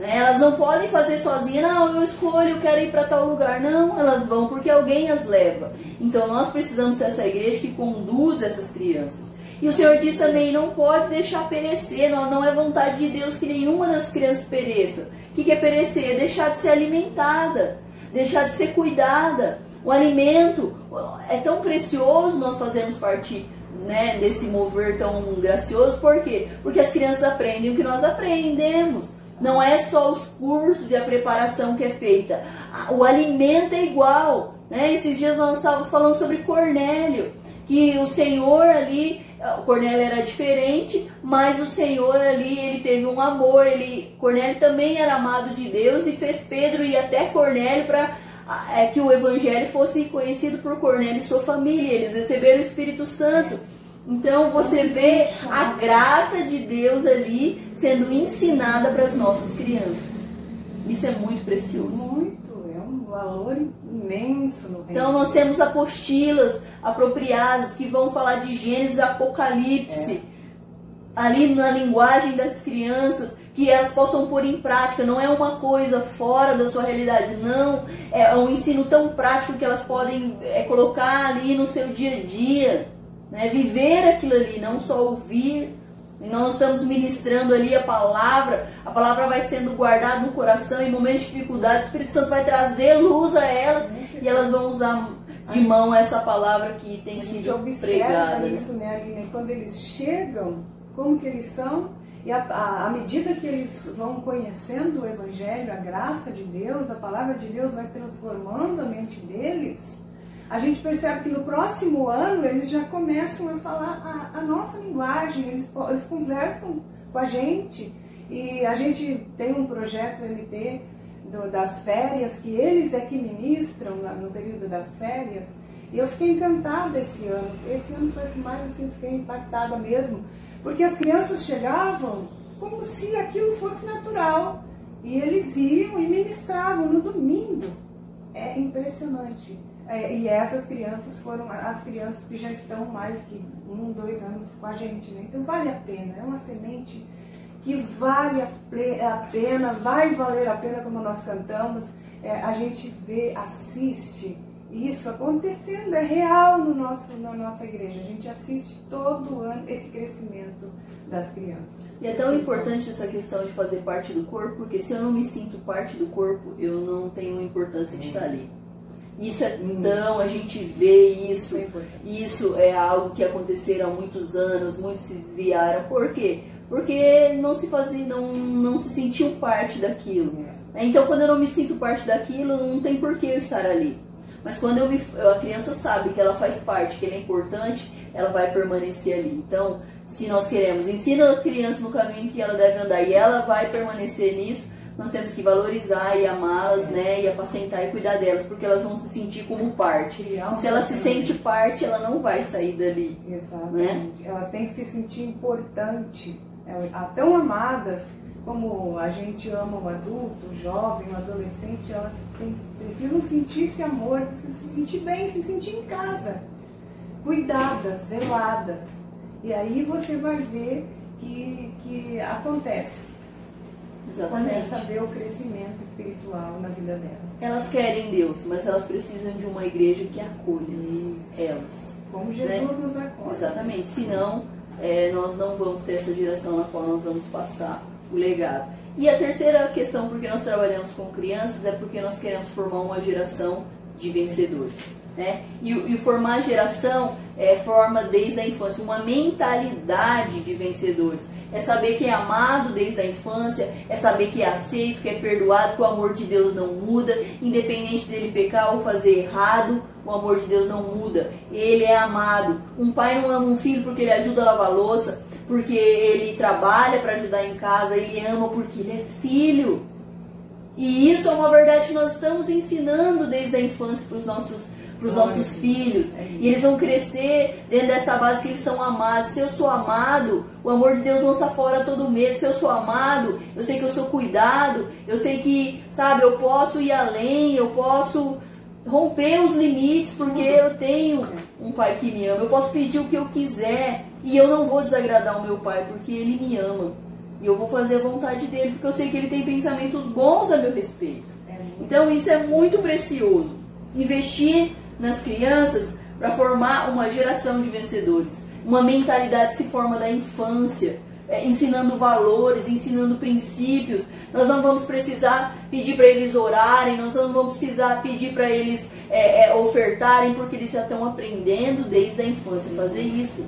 Elas não podem fazer sozinhas, eu escolho, eu quero ir para tal lugar. Não, elas vão porque alguém as leva. Então nós precisamos ser essa igreja que conduz essas crianças. E o Senhor diz também, não pode deixar perecer, não é vontade de Deus que nenhuma das crianças pereça. O que é perecer? É deixar de ser alimentada, deixar de ser cuidada. O alimento é tão precioso nós fazermos parte desse mover tão gracioso. Por quê? Porque as crianças aprendem o que nós aprendemos. Não é só os cursos e a preparação que é feita. O alimento é igual, né? Esses dias nós estávamos falando sobre Cornélio, que o Senhor ali, o Cornélio era diferente, mas o Senhor ali, ele teve um amor, Cornélio também era amado de Deus e fez Pedro ir até Cornélio para que o Evangelho fosse conhecido por Cornélio e sua família. Eles receberam o Espírito Santo. Então você vê a graça de Deus ali sendo ensinada para as nossas crianças. Isso é muito precioso. Muito, é um valor imenso no reino. Então nós temos apostilas apropriadas que vão falar de Gênesis e Apocalipse, ali na linguagem das crianças, que elas possam pôr em prática. Não é uma coisa fora da sua realidade, não. É um ensino tão prático que elas podem colocar ali no seu dia a dia. Né, viver aquilo ali, não só ouvir. E nós estamos ministrando ali a palavra vai sendo guardada no coração. Em momentos de dificuldade, o Espírito Santo vai trazer luz a elas e elas vão usar de mão essa palavra que tem sido pregada. Isso, né, Aline? Quando eles chegam, como que eles são, e à medida que eles vão conhecendo o Evangelho, a graça de Deus, a palavra de Deus vai transformando a mente deles. A gente percebe que no próximo ano eles já começam a falar a nossa linguagem, eles conversam com a gente. E a gente tem um projeto MT das férias, que eles é que ministram no período das férias. E eu fiquei encantada esse ano. Esse ano foi o que mais assim, fiquei impactada mesmo. Porque as crianças chegavam como se aquilo fosse natural. E eles iam e ministravam no domingo. É impressionante. E essas crianças foram as crianças que já estão mais de 1, 2 anos com a gente, né? Então vale a pena, é uma semente que vale a pena, vai valer a pena, como nós cantamos. A gente vê, assiste isso acontecendo, é real na nossa igreja. A gente assiste todo ano esse crescimento das crianças. E é tão importante essa questão de fazer parte do corpo, porque se eu não me sinto parte do corpo, eu não tenho importância de estar ali. Isso é tão, a gente vê isso, isso é algo que aconteceram há muitos anos, muitos se desviaram. Por quê? Porque não se fazia, não se sentiam parte daquilo. Então quando eu não me sinto parte daquilo, não tem por que eu estar ali. Mas quando a criança sabe que ela faz parte, que ela é importante, ela vai permanecer ali. Então, se nós queremos, ensina a criança no caminho que ela deve andar e ela vai permanecer nisso, nós temos que valorizar e amá-las, né, e apacentar e cuidar delas, porque elas vão se sentir como parte. E se ela se sente parte, ela não vai sair dali. Exatamente. Né? Elas têm que se sentir importante, tão amadas como a gente ama um adulto, um jovem, um adolescente. Elas precisam sentir esse amor, se sentir bem, se sentir em casa, cuidadas, zeladas. E aí você vai ver que acontece. Exatamente. Começa a ver o crescimento espiritual na vida delas. Elas querem Deus, mas elas precisam de uma igreja que acolha elas. Como Jesus nos acolhe. Exatamente. Senão, nós não vamos ter essa direção na qual nós vamos passar o legado. E a terceira questão, porque nós trabalhamos com crianças, é porque nós queremos formar uma geração de vencedores. Né? E formar a geração forma desde a infância uma mentalidade de vencedores. É saber que é amado desde a infância, é saber que é aceito, que é perdoado, que o amor de Deus não muda, independente dele pecar ou fazer errado, o amor de Deus não muda. Ele é amado. Um pai não ama um filho porque ele ajuda a lavar louça, porque ele trabalha para ajudar em casa, ele ama porque ele é filho. E isso é uma verdade que nós estamos ensinando desde a infância para os nossos filhos. E eles vão crescer dentro dessa base que eles são amados. Se eu sou amado, o amor de Deus lança fora todo medo. Se eu sou amado, eu sei que eu sou cuidado, eu sei que, sabe, eu posso ir além, eu posso romper os limites, porque eu tenho um pai que me ama. Eu posso pedir o que eu quiser e eu não vou desagradar o meu pai, porque ele me ama. E eu vou fazer a vontade dele, porque eu sei que ele tem pensamentos bons a meu respeito. Então isso é muito precioso. Investir nas crianças para formar uma geração de vencedores. Uma mentalidade se forma da infância, ensinando valores, ensinando princípios. Nós não vamos precisar pedir para eles orarem, nós não vamos precisar pedir para eles ofertarem, porque eles já estão aprendendo desde a infância a fazer isso.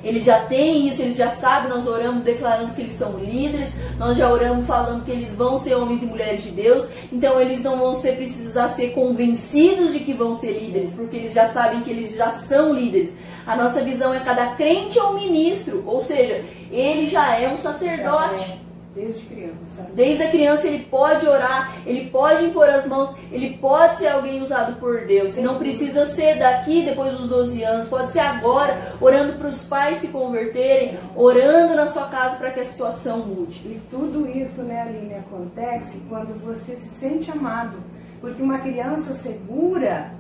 Eles já têm isso, eles já sabem, nós oramos declarando que eles são líderes, nós já oramos falando que eles vão ser homens e mulheres de Deus, então eles não vão precisar ser convencidos de que vão ser líderes, porque eles já sabem que eles já são líderes. A nossa visão é cada crente é um ministro, ou seja, ele já é um sacerdote. Desde criança. Desde a criança ele pode orar, ele pode impor as mãos, ele pode ser alguém usado por Deus. Sim. Não precisa ser daqui depois dos 12 anos, pode ser agora, orando para os pais se converterem, orando na sua casa para que a situação mude. E tudo isso, né, Aline, acontece quando você se sente amado. Porque uma criança segura,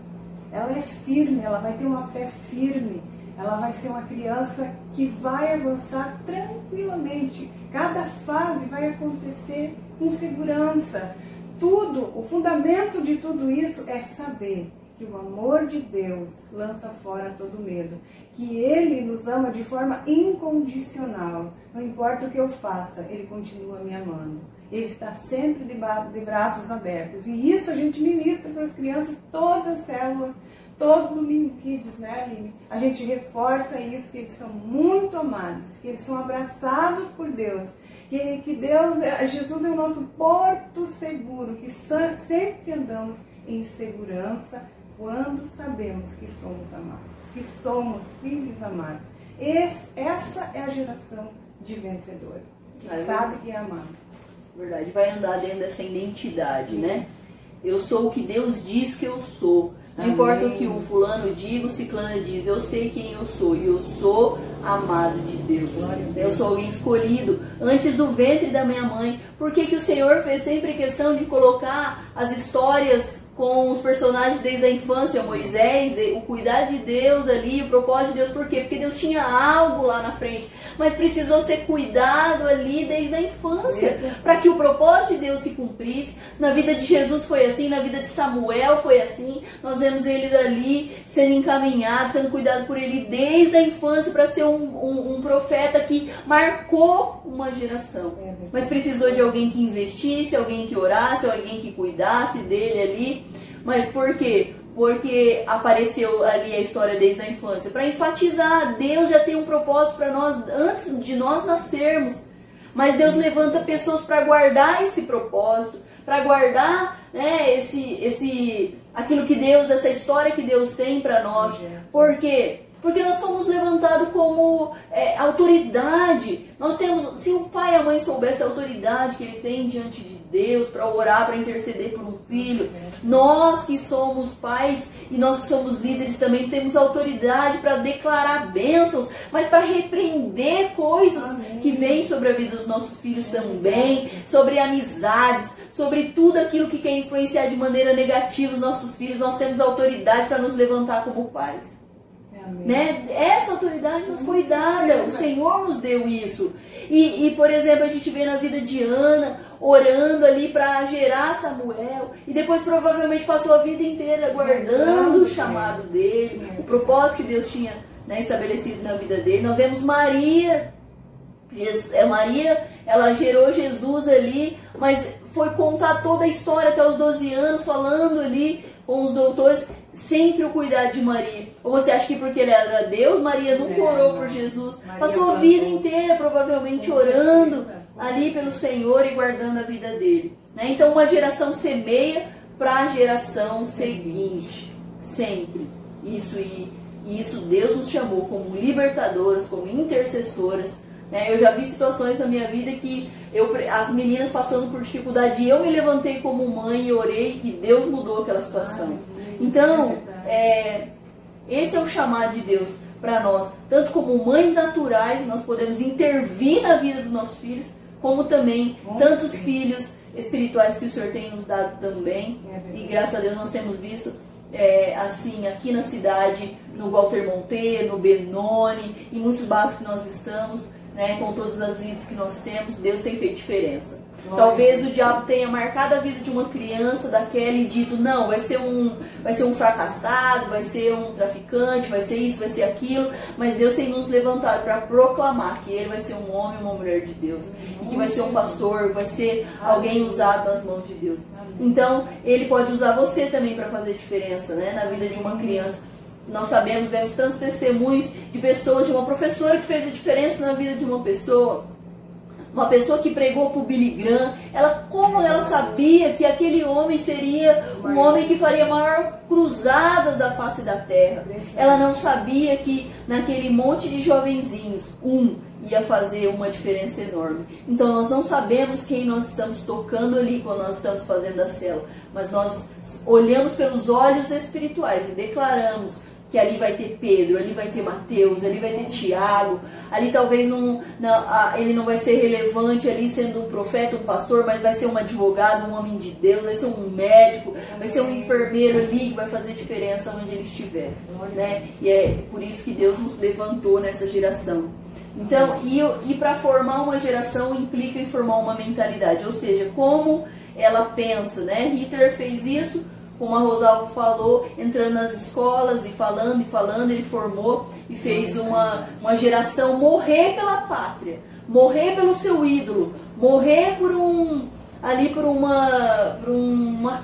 ela é firme, ela vai ter uma fé firme. Ela vai ser uma criança que vai avançar tranquilamente. Cada fase vai acontecer com segurança. Tudo, o fundamento de tudo isso é saber que o amor de Deus lança fora todo medo. Que Ele nos ama de forma incondicional. Não importa o que eu faça, Ele continua me amando. Ele está sempre de braços abertos. E isso a gente ministra para as crianças, todas as células. Todo domingo Kids, né, Aline? A gente reforça isso, que eles são muito amados, que eles são abraçados por Deus, que Deus, Jesus é o nosso porto seguro, que sempre andamos em segurança quando sabemos que somos amados, que somos filhos amados. Essa é a geração de vencedor, que sabe que é amado. Verdade, vai andar dentro dessa identidade, né? Eu sou o que Deus diz que eu sou. Não importa o que o fulano diga, o ciclano diz, eu sei quem eu sou, e eu sou amado de Deus. Eu sou alguém escolhido antes do ventre da minha mãe. Por que que o Senhor fez sempre questão de colocar as histórias com os personagens desde a infância, Moisés, o cuidar de Deus ali, o propósito de Deus? Por quê? Porque Deus tinha algo lá na frente, mas precisou ser cuidado ali desde a infância, para que o propósito de Deus se cumprisse. Na vida de Jesus foi assim, na vida de Samuel foi assim. Nós vemos eles ali sendo encaminhados, sendo cuidado por ele desde a infância, para ser um profeta que marcou uma geração. Mas precisou de alguém que investisse, alguém que orasse, alguém que cuidasse dele ali. Mas por quê? Porque apareceu ali a história desde a infância, para enfatizar, Deus já tem um propósito para nós antes de nós nascermos. Mas Deus levanta pessoas para guardar esse propósito, para guardar, né, aquilo que Deus, essa história que Deus tem para nós. Por quê? Porque nós somos levantados como autoridade. Nós temos, se o pai e a mãe soubessem a autoridade que ele tem diante de Deus para orar, para interceder por um filho, nós que somos pais e nós que somos líderes também temos autoridade para declarar bênçãos, mas para repreender coisas que vêm sobre a vida dos nossos filhos também, sobre amizades, sobre tudo aquilo que quer influenciar de maneira negativa os nossos filhos. Nós temos autoridade para nos levantar como pais. Né? Essa autoridade nos foi dada, o Senhor nos deu isso. E, por exemplo, a gente vê na vida de Ana, orando ali para gerar Samuel, e depois provavelmente passou a vida inteira guardando o chamado dele, o propósito que Deus tinha, né, estabelecido na vida dele. Nós vemos Maria, ela gerou Jesus ali, mas foi contar toda a história até os 12 anos, falando ali com os doutores, sempre o cuidado de Maria. Ou você acha que porque ele era Deus, Maria nunca orou por Jesus? Passou a vida inteira provavelmente orando ali pelo Senhor e guardando a vida dele. Né? Então uma geração semeia para a geração seguinte. Sempre. Isso Deus nos chamou como libertadoras, como intercessoras. Eu já vi situações na minha vida que as meninas passando por dificuldade, e eu me levantei como mãe e orei, e Deus mudou aquela situação. Então, esse é o chamado de Deus para nós. Tanto como mães naturais, nós podemos intervir na vida dos nossos filhos, como também tantos filhos espirituais que o Senhor tem nos dado também. E graças a Deus nós temos visto, assim, aqui na cidade, no Walter Monteiro, no Benoni, em muitos bairros que nós estamos, né, com todas as vidas que nós temos, Deus tem feito diferença. Talvez o diabo tenha marcado a vida de uma criança daquela e dito, não, vai ser um fracassado, vai ser um traficante, vai ser isso, vai ser aquilo, mas Deus tem nos levantado para proclamar que ele vai ser um homem e uma mulher de Deus, e que vai ser um pastor, vai ser alguém usado nas mãos de Deus. Então, ele pode usar você também para fazer diferença, né, na vida de uma criança. nós sabemos, vemos tantos testemunhos de pessoas, de uma professora que fez a diferença na vida de uma pessoa que pregou para o Billy Graham. Como ela sabia que aquele homem seria um homem que faria maior cruzadas da face da terra. Ela não sabia que naquele monte de jovenzinhos, ia fazer uma diferença enorme. Então nós não sabemos quem nós estamos tocando ali quando nós estamos fazendo a célula, mas nós olhamos pelos olhos espirituais e declaramos que ali vai ter Pedro, ali vai ter Mateus, ali vai ter Tiago, ali talvez ele não vai ser relevante ali sendo um profeta, um pastor, mas vai ser um advogado, um homem de Deus, vai ser um médico, vai ser um enfermeiro ali que vai fazer diferença onde ele estiver, né? E é por isso que Deus nos levantou nessa geração. Então, e para formar uma geração implica em formar uma mentalidade, ou seja, como ela pensa, né? Hitler fez isso, como a Rosalba falou, entrando nas escolas e falando, ele formou e fez uma geração morrer pela pátria, morrer pelo seu ídolo, morrer por uma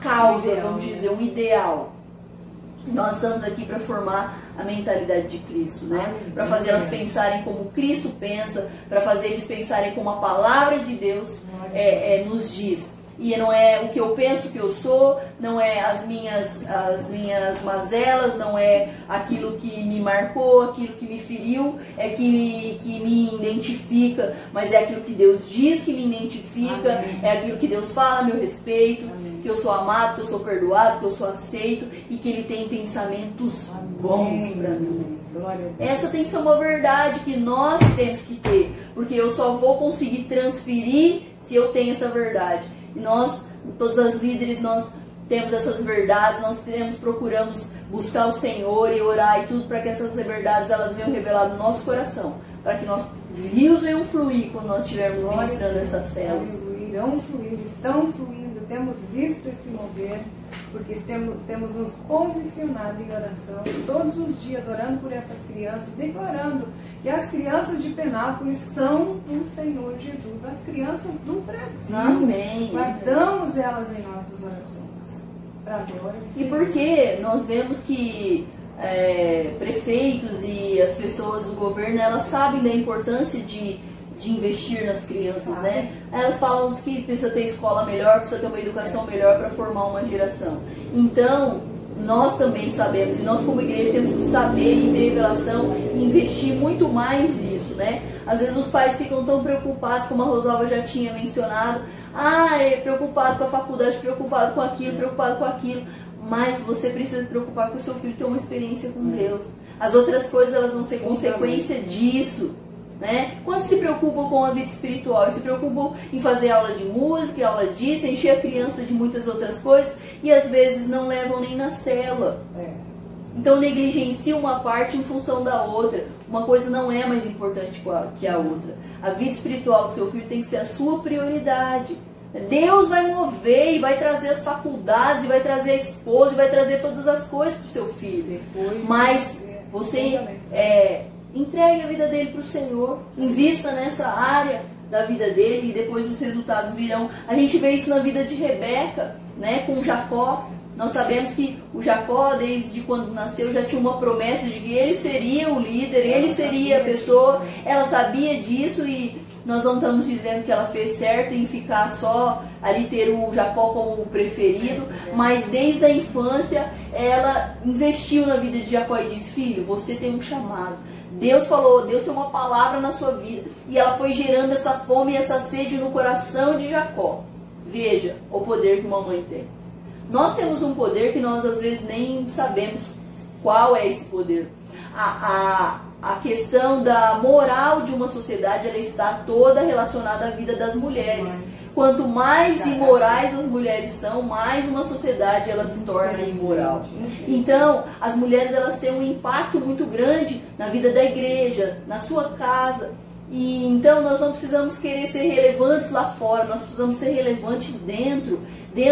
causa, vamos dizer, um ideal. Nós estamos aqui para formar a mentalidade de Cristo, né? Para fazer elas pensarem como Cristo pensa, para fazer eles pensarem como a palavra de Deus nos diz. E não é o que eu penso que eu sou, não é as minhas mazelas, não é aquilo que me marcou, aquilo que me feriu, que me identifica, mas é aquilo que Deus diz que me identifica, amém. É aquilo que Deus fala a meu respeito, amém. Que eu sou amado, que eu sou perdoado, que eu sou aceito e que Ele tem pensamentos bons para mim. Essa tem que ser uma verdade que nós temos que ter, porque eu só vou conseguir transferir se eu tenho essa verdade. E nós, todas as líderes, nós temos essas verdades, procuramos buscar o Senhor e orar e tudo para que essas verdades elas venham reveladas no nosso coração, para que rios venham fluir quando nós estivermos ministrando essas células. Irão fluir, estão fluindo, temos visto esse mover, porque temos nos posicionado em oração todos os dias, orando por essas crianças, declarando que as crianças de Penápolis são do Senhor Jesus, as crianças do Brasil. Amém. Guardamos elas em nossas orações, para a glória do Senhor. E porque nós vemos que prefeitos e as pessoas do governo, elas sabem da importância de investir nas crianças, né? Elas falam que precisa ter escola melhor, precisa ter uma educação melhor para formar uma geração. Então, nós também sabemos, e nós como igreja temos que saber e ter revelação e investir muito mais nisso, né? Às vezes os pais ficam tão preocupados, como a Rosalba já tinha mencionado, preocupado com a faculdade, preocupado com aquilo, mas você precisa se preocupar com o seu filho ter uma experiência com Deus. As outras coisas elas vão ser consequência disso. Né? Quando se preocupam com a vida espiritual, se preocupam em fazer aula de música, aula disso, encher a criança de muitas outras coisas e às vezes não levam nem na célula. Então negligencia uma parte em função da outra. Uma coisa não é mais importante que a outra. A vida espiritual do seu filho tem que ser a sua prioridade. Deus vai mover e vai trazer as faculdades, e vai trazer a esposa, e vai trazer todas as coisas para o seu filho. Mas você entregue a vida dele para o Senhor, invista nessa área da vida dele e depois os resultados virão. A gente vê isso na vida de Rebeca, né, com Jacó. Nós sabemos que o Jacó, desde quando nasceu, já tinha uma promessa de que ele seria o líder, ele seria a pessoa. Ela sabia disso e nós não estamos dizendo que ela fez certo em ficar só ali, ter o Jacó como o preferido, mas desde a infância ela investiu na vida de Jacó e disse: filho, você tem um chamado. Deus falou, Deus tem uma palavra na sua vida. E ela foi gerando essa fome e essa sede no coração de Jacó. Veja o poder que uma mãe tem. Nós temos um poder que nós às vezes nem sabemos qual é esse poder. A questão da moral de uma sociedade, ela está toda relacionada à vida das mulheres. Quanto mais imorais as mulheres são, mais uma sociedade ela se torna imoral. Então, as mulheres elas têm um impacto muito grande na vida da igreja, na sua casa. E então nós não precisamos querer ser relevantes lá fora, nós precisamos ser relevantes dentro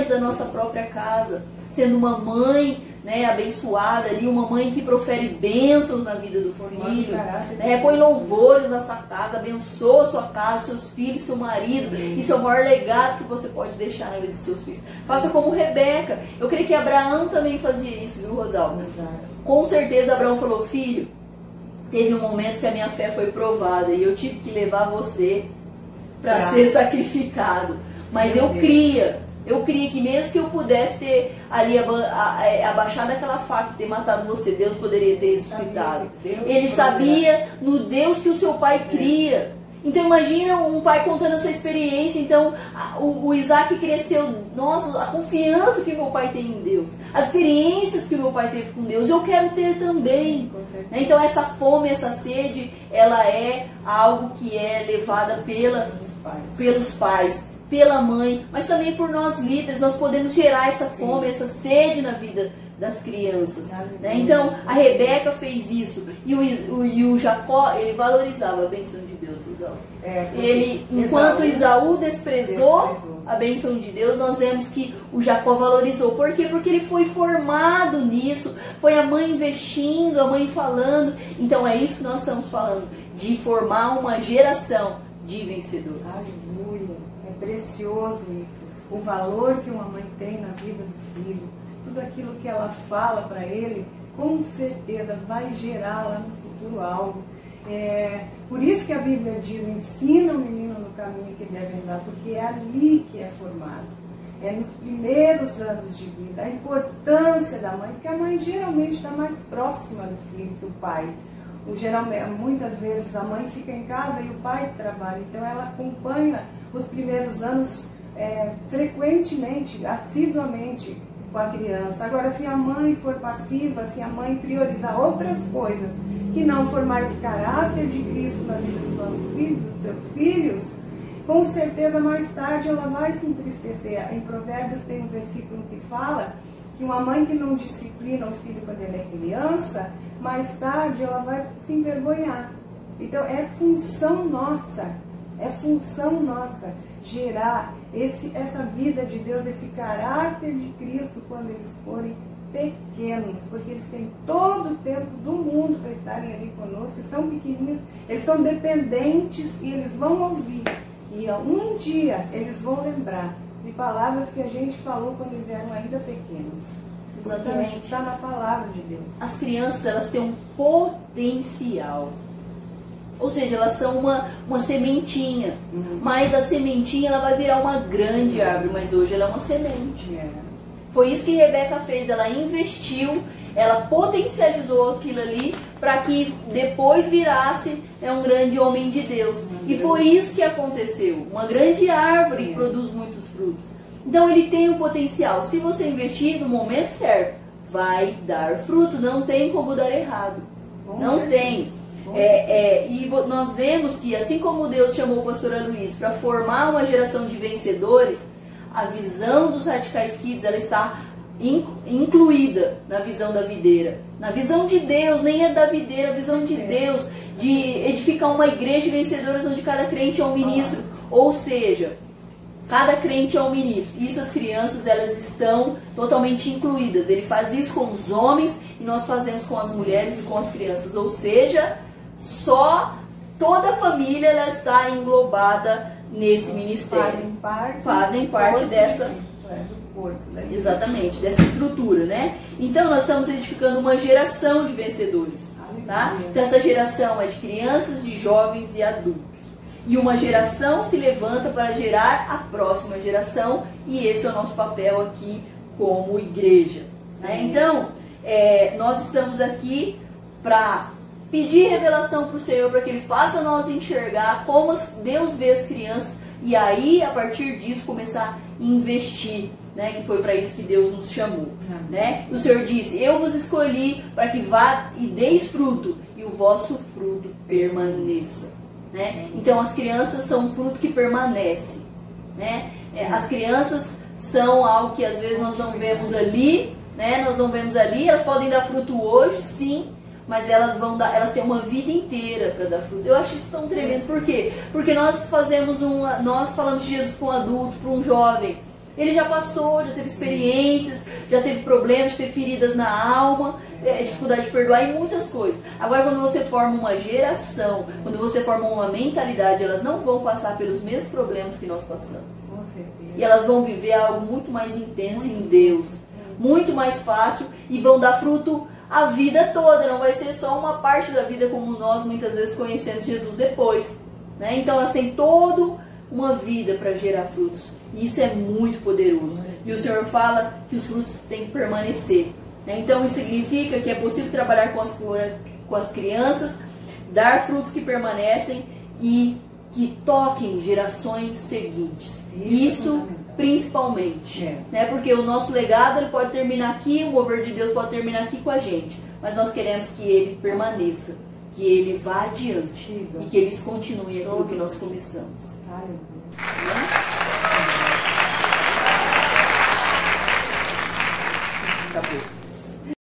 da nossa própria casa, sendo uma mãe, né, abençoada ali, uma mãe que profere bênçãos na vida do filho, né, põe louvores na sua casa, abençoa a sua casa, seus filhos, seu marido. Isso é o maior legado que você pode deixar na vida dos seus filhos. Faça como Rebeca. Eu creio que Abraão também fazia isso, viu, Rosalba? Com certeza Abraão falou: filho, teve um momento que a minha fé foi provada e eu tive que levar você para ser sacrificado. Mas eu cria que mesmo que eu pudesse ter ali abaixado aquela faca e ter matado você, Deus poderia ter ressuscitado. Ele sabia no Deus que o seu pai cria. Então imagina um pai contando essa experiência. Então o Isaac cresceu, nossa, a confiança que meu pai tem em Deus, as experiências que meu pai teve com Deus, eu quero ter também. Então essa fome, essa sede, ela é algo que é levada pelos pais, pela mãe, mas também por nós líderes. Nós podemos gerar essa fome, essa sede na vida das crianças, né? Então a Rebeca fez isso, e o Jacó, ele valorizava a bênção de Deus, Isaú. Enquanto Esaú desprezou a bênção de Deus, nós vemos que o Jacó valorizou. Por quê? Porque ele foi formado nisso, foi a mãe investindo, a mãe falando. Então é isso que nós estamos falando, de formar uma geração de vencedores. Aleluia, é precioso isso, o valor que uma mãe tem na vida do filho. Tudo aquilo que ela fala para ele, com certeza vai gerar lá no futuro algo. Por isso que a Bíblia diz: ensina o menino no caminho que deve andar, porque é ali que é formado. É nos primeiros anos de vida. A importância da mãe, porque a mãe geralmente está mais próxima do filho que o pai. Muitas vezes a mãe fica em casa e o pai trabalha, então ela acompanha os primeiros anos frequentemente, assiduamente, com a criança. Agora, se a mãe for passiva, se a mãe priorizar outras coisas que não for mais caráter de Cristo na vida dos nossos filhos, dos seus filhos, com certeza mais tarde ela vai se entristecer. Em Provérbios tem um versículo que fala que uma mãe que não disciplina o filho quando ele é criança, mais tarde ela vai se envergonhar. Então é função nossa gerar essa vida de Deus, esse caráter de Cristo quando eles forem pequenos, porque eles têm todo o tempo do mundo para estarem ali conosco. Eles são pequenininhos, eles são dependentes e eles vão ouvir, e um dia eles vão lembrar de palavras que a gente falou quando eles eram ainda pequenos. Exatamente. Está na palavra de Deus. As crianças, elas têm um potencial. Ou seja, elas são uma sementinha. Mas a sementinha, ela vai virar uma grande árvore. Mas hoje ela é uma semente. Foi isso que Rebeca fez. Ela investiu, ela potencializou aquilo ali para que depois virasse um grande homem de Deus. E foi isso que aconteceu. Uma grande árvore produz muitos frutos. Então ele tem o potencial. Se você investir no momento certo, vai dar fruto. Não tem como dar errado. Não tem. E nós vemos que, assim como Deus chamou o pastor Aloysio para formar uma geração de vencedores, a visão dos Radicais Kids, ela está incluída na visão da videira. Na visão de Deus, nem é da videira, a visão de Deus, de edificar uma igreja de vencedores onde cada crente é um ministro. Ou seja, cada crente é um ministro. Isso as crianças, elas estão totalmente incluídas. Ele faz isso com os homens e nós fazemos com as mulheres e com as crianças. Ou seja, toda a família, ela está englobada nesse ministério. Fazem parte dessa... Exatamente, dessa estrutura, né? Então nós estamos edificando uma geração de vencedores, tá? Então essa geração é de crianças, de jovens e adultos. E uma geração se levanta para gerar a próxima geração, e esse é o nosso papel aqui como igreja, né? Então, nós estamos aqui para pedir revelação para o Senhor, para que Ele faça nós enxergar como Deus vê as crianças, e aí, a partir disso, começar a investir, né? Que foi para isso que Deus nos chamou, né? O Senhor disse: eu vos escolhi para que vá e deis fruto, e o vosso fruto permaneça, né? Então, as crianças são um fruto que permanece, né? As crianças são algo que às vezes nós não vemos ali, né? Nós não vemos ali. Elas podem dar fruto hoje, sim, mas elas têm uma vida inteira para dar fruto. Eu acho isso tão tremendo. Por quê? Porque nós falamos de Jesus para um adulto, para um jovem. Ele já passou, já teve experiências, já teve problemas, já teve feridas na alma, dificuldade de perdoar e muitas coisas. Agora, quando você forma uma geração, quando você forma uma mentalidade, elas não vão passar pelos mesmos problemas que nós passamos. Com certeza. E elas vão viver algo muito mais intenso em Deus, muito mais fácil, e vão dar fruto a vida toda. Não vai ser só uma parte da vida como nós muitas vezes conhecemos Jesus depois, né? Então elas têm toda uma vida para gerar frutos. E isso é muito poderoso. E o Senhor fala que os frutos têm que permanecer, né? Então isso significa que é possível trabalhar com as crianças, dar frutos que permanecem e que toquem gerações seguintes. Isso principalmente, né? Porque o nosso legado ele pode terminar aqui, o mover de Deus pode terminar aqui com a gente, mas nós queremos que ele permaneça, que ele vá adiante e que eles continuem aquilo que nós começamos. Aleluia. Né?